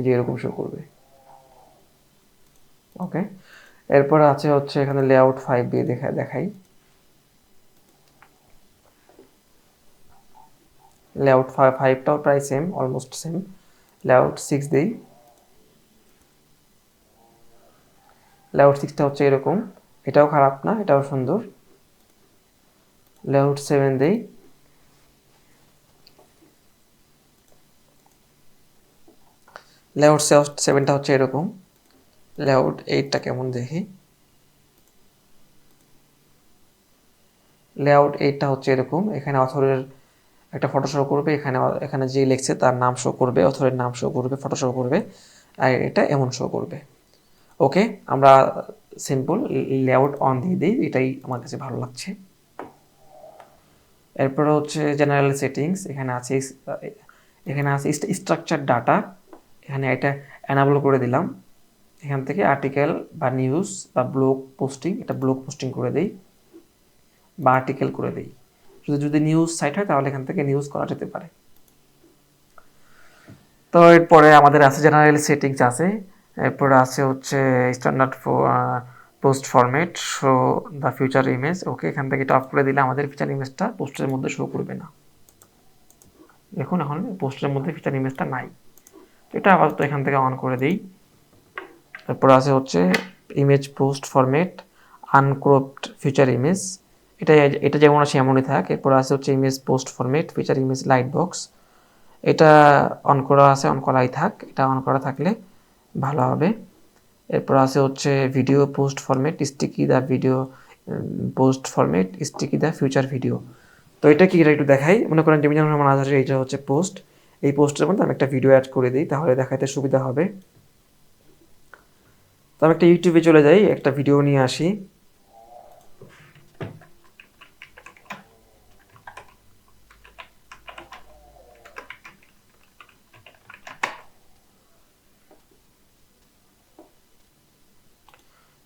S1: যে এরকম শো করবে, ওকে। এরপর আছে হচ্ছে এখানে লেআউট 5 দিয়ে দেখাই, লেআউট 5টাও প্রায় সেম, অলমোস্ট সেম। লেআউট 6 দেই, লেআউট 6টা হচ্ছে এরকম, এটাও খারাপ না, এটাও সুন্দর। লেআউট 7 দেই, লেআউট 7টা হচ্ছে এরকম। লেআউট 8টা কেমন দেখি, লেআউট 8টা হচ্ছে এরকম, এখানে অথরের একটা ফটো শো করবে, এখানে যে লিখছে তার নাম শো করবে, অথরের নাম শো করবে, ফটো শো করবে, আর এটা এমন শো করবে, ওকে। আমরা সিম্পল লেআউট অন দিয়ে দিই, এটাই আমার কাছে ভালো লাগছে। এরপরে হচ্ছে জেনারেল সেটিংস, এখানে আছে স্ট্রাকচার ডাটা, এখানে এটা অ্যানাবল করে দিলাম। এখান থেকে আর্টিকেল বা নিউজ বা ব্লগ পোস্টিং, এটা ব্লগ পোস্টিং করে দেই বা আর্টিকেল করে দেই। যদি নিউজ সাইট হয় তাহলে এখান থেকে নিউজ করা যেতে পারে। তো এরপরে আমাদের আছে জেনারেল সেটিংস আছে, এরপরে আছে হচ্ছে standard post format, show the feature image. Okay, এখান থেকে এটা অফ করে দিলে আমাদের ফিচার ইমেজটা পোস্টের মধ্যে শো করবে না। দেখুন এখন পোস্টের মধ্যে ফিচার ইমেজটা নাই, এটা আপাতত এখান থেকে অন করে দিই। তারপর আছে হচ্ছে image post format uncropped feature image, এটা এটা যেমন আছে এমনই থাক। এরপর আছে হচ্ছে image post format feature image light box, এটা অন করা আছে, অন করাই থাক, এটা অন করা থাকলে ভালো হবে। এরপর আছে হচ্ছে video post format sticky the video post format sticky the future video. তো এটা কি, এটা একটু দেখাই। মনে করেন যে আমার আধারে এইটা হচ্ছে পোস্ট, এই পোস্টের মধ্যে আমি একটা ভিডিও অ্যাড করে দিই, তাহলে দেখাতে সুবিধা হবে। তো আমি একটা ইউটিউবে চলে যাই, একটা ভিডিও নিয়ে আসি।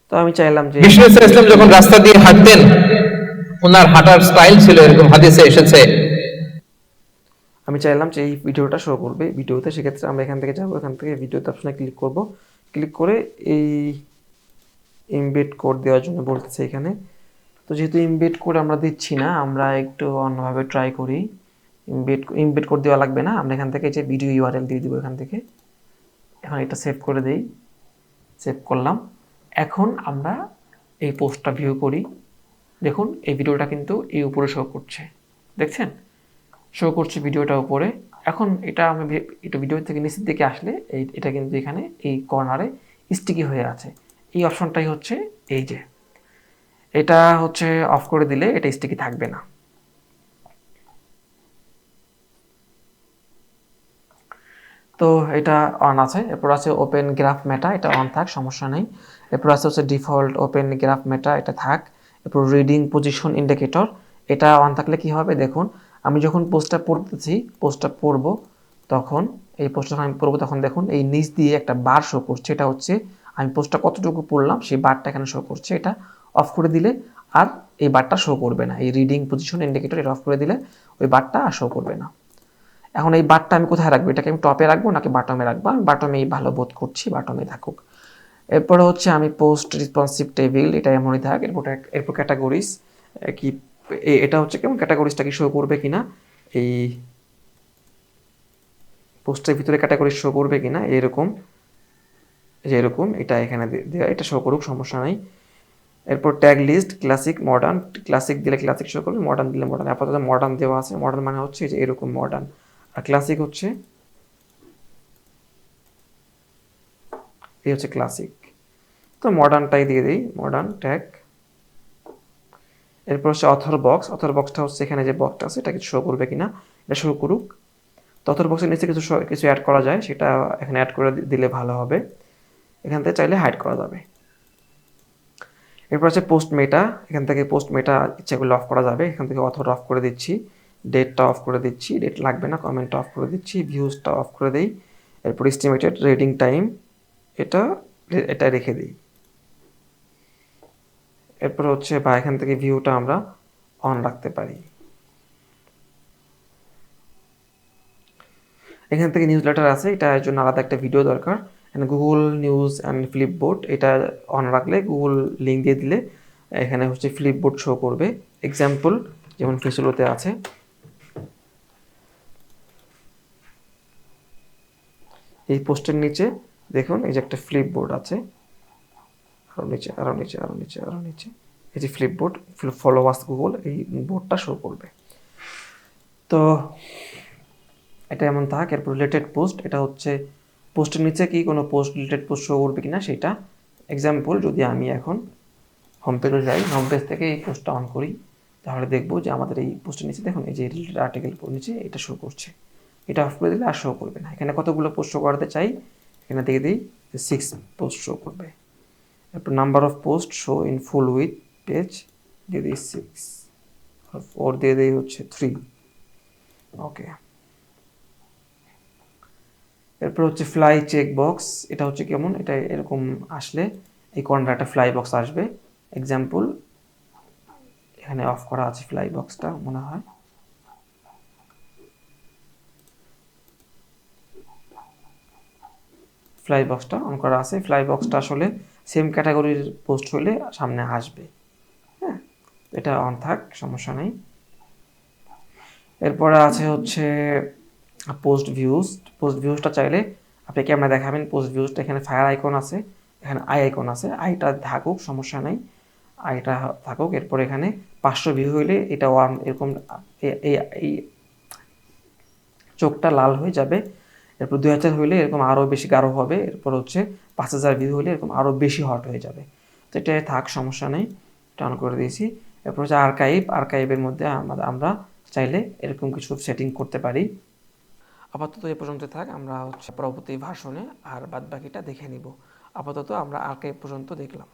S1: তো আমি চাইলাম যে
S2: বিষ্ণু ইসলাম যখন রাস্তা দিয়ে হাঁটতেন, ওনার হাঁটার স্টাইল ছিল এরকম, হাদিসে এসেছে।
S1: আমি চাইলাম যে এই ভিডিওটা শো করবে ভিডিওতে, সেক্ষেত্রে আমরা এখান থেকে যাবো, এখান থেকে ভিডিওতে অপশনে ক্লিক করব, ক্লিক করে এই ইমবেড কোড দেওয়ার জন্য বলতেছে এখানে। তো যেহেতু ইমবেড কোড আমরা দিচ্ছি না, আমরা একটু অন্যভাবে ট্রাই করি। ইমবেড কোড দেওয়া লাগবে না, আমরা এখান থেকে যে ভিডিও ইউআরএল দিয়ে দিব এখান থেকে। এখন এটা সেভ করে দেই, সেভ করলাম। এখন আমরা এই পোস্টটা ভিউ করি, দেখুন এই ভিডিওটা কিন্তু এই উপরে শো করছে, দেখছেন শো করছে ভিডিওটা উপরে। এখন এটা আমি এটা ভিডিও থেকে নিচের দিকে আসলে এটা কিন্তু এখানে এই কর্নারে স্টিকি হয়ে আছে। এই অপশনটাই হচ্ছে এই যে, এটা হচ্ছে অফ করে দিলে এটা স্টিকি থাকবে না। তো এটা অন আছে। এরপর আছে ওপেন গ্রাফ মেটা, এটা অন থাক, সমস্যা নেই। এরপর আছে হচ্ছে ডিফল্ট ওপেন গ্রাফ মেটা, এটা থাক। এরপর রিডিং পজিশন ইন্ডিকেটর, এটা অন থাকলে কি হবে দেখুন, আমি যখন পোস্টটা পড়তেছি, পোস্টটা পড়ব, তখন এই পোস্টটা আমি পড়বো, তখন দেখুন এই নিচ দিয়ে একটা বার শো করছে, এটা হচ্ছে আমি পোস্টটা কতটুকু পড়লাম সেই বারটা এখানে শো করছে। এটা অফ করে দিলে আর এই বারটা শো করবে না, এই রিডিং পজিশন ইন্ডিকেটর এটা অফ করে দিলে ওই বারটা আর শো করবে না। এখন এই বারটা আমি কোথায় রাখবো, এটাকে আমি টপে রাখবো নাকি বাটমে রাখবো? আমি বাটমেই ভালো বোধ করছি, বাটমে থাকুক। এরপরে হচ্ছে আমি পোস্ট রেসপন্সিভ টেবিল, এটা এমনই থাক। এরপর ক্যাটাগরিজ কি, এটা হচ্ছে কেমন ক্যাটাগরিজটা কি শো করবে কিনা, এই পোস্টের ভিতরে ক্যাটাগরি শো করবে কিনা, এরকম যে এরকম এটা এখানে দেওয়া, এটা শো করুক, সমস্যা নাই। এরপর tag list classic modern, classic দিলে ক্লাসিক শো করবে, মডার্ন দিলে মডার্ন। আপাতত মডার্ন দেওয়া আছে, মডার্ন মানে হচ্ছে যে এরকম মডার্ন, আর ক্লাসিক হচ্ছে এই হচ্ছে ক্লাসিক। তো মডার্নটাই দিয়ে দিই, মডার্ন ট্যাগ। এরপর হচ্ছে অথর বক্স, অথর বক্সটা হচ্ছে এখানে যে বক্সটা আছে এটা কিছু শো করবে কিনা, এটা শো করুক। তো অথর বক্সের নিচে কিছু কিছু অ্যাড করা যায়, সেটা এখানে অ্যাড করে দিলে ভালো হবে, এখান থেকে চাইলে হাইড করা যাবে। এরপর আছে পোস্ট মেটা, এখান থেকে পোস্ট মেটা ইচ্ছা করলে অফ করা যাবে, এখান থেকে অথর অফ করে দিচ্ছি, ডেটটা অফ করে দিচ্ছি, ডেট লাগবে না, কমেন্টটা অফ করে দিচ্ছি, ভিউজটা অফ করে দিই। এরপর এস্টিমেটেড রিডিং টাইম, এটা এটা রেখে দিই। এরপর হচ্ছে বা এখান থেকে ভিউটা আমরা অন রাখতে পারি। এখান থেকে নিউজ লেটার আছে, এটার জন্য আলাদা একটা ভিডিও দরকার। গুগল নিউজ অ্যান্ড ফ্লিপবোর্ড, এটা অন রাখলে গুগল লিঙ্ক দিয়ে দিলে এখানে হচ্ছে ফ্লিপবোর্ড শো করবে। এক্সাম্পল যেমন ফেসুলোতে আছে, এই পোস্টের নিচে দেখুন এই যে একটা ফ্লিপবোর্ড আছে, আরও নিচে আরও নিচে আরও নিচে আরও নিচে, এই যে ফ্লিপবোর্ড, ফলো আস গুগল, এই বোর্ডটা শো করবে। তো এটা এমন থাক। এরপর রিলেটেড পোস্ট, এটা হচ্ছে পোস্টের নিচে কি কোনো পোস্ট রিলেটেড পোস্ট শো করবে কিনা সেটা। এক্সাম্পল যদি আমি এখন হোম পেজে যাই, হোম পেজ থেকে এই পোস্টটা অন করি, তাহলে দেখবো যে আমাদের এই পোস্টের নিচে দেখুন এই যে রিলেটেড আর্টিকেল নিচে এটা শো করছে। এটা অফ করে দিলে আর শো করবে না। এখানে কতগুলো পোস্ট শো করাতে চাই, এখানে দিয়ে দিই 6 পোস্ট শো করবে। এরপর number of post show in full with page দিয়ে দিই 6, আর 4 দিয়ে দিই হচ্ছে 3। ওকে, এরপর হচ্ছে ফ্লাই চেক বক্স, এটা হচ্ছে কেমন, এটা এরকম আসলে এই কর্নারে একটা ফ্লাই বক্স আসবে। এক্সাম্পল এখানে অফ করা আছে ফ্লাই বক্সটা মনে হয়, ফ্লাই বক্সটা অন করা আছে। ফ্লাই বক্সটা আসলে সেম ক্যাটাগরির পোস্ট হইলে সামনে আসবে। হ্যাঁ, এটা অন থাক, সমস্যা নেই। এরপরে আছে হচ্ছে পোস্ট ভিউজ। পোস্ট ভিউজটা চাইলে আপনি ক্যামেরা দেখাবেন পোস্ট ভিউজটা, এখানে ফায়ার আইকন আছে, এখানে আই আইকন আছে, আইটা থাকুক, সমস্যা নেই, আইটা থাকুক। এরপর এখানে 500 ভিউ হইলে এটা ওয়ান এরকম এই চোখটা লাল হয়ে যাবে। এরপর 2000 হইলে এরকম আরও বেশি গাঢ় হবে। এরপর হচ্ছে 5000 ভিউ হইলে এরকম আরও বেশি হট হয়ে যাবে। তো এটা থাক, সমস্যা নেই, এটা অন করে দিয়েছি। এরপর হচ্ছে আর্কাইভের মধ্যে আমরা চাইলে এরকম কিছু সেটিং করতে পারি। আপাতত এ পর্যন্ত থাক, আমরা হচ্ছে পরবর্তী ভার্সনে আর বাদ বাকিটা দেখে নিব। আপাতত আমরা আর্কাইভ পর্যন্ত দেখলাম।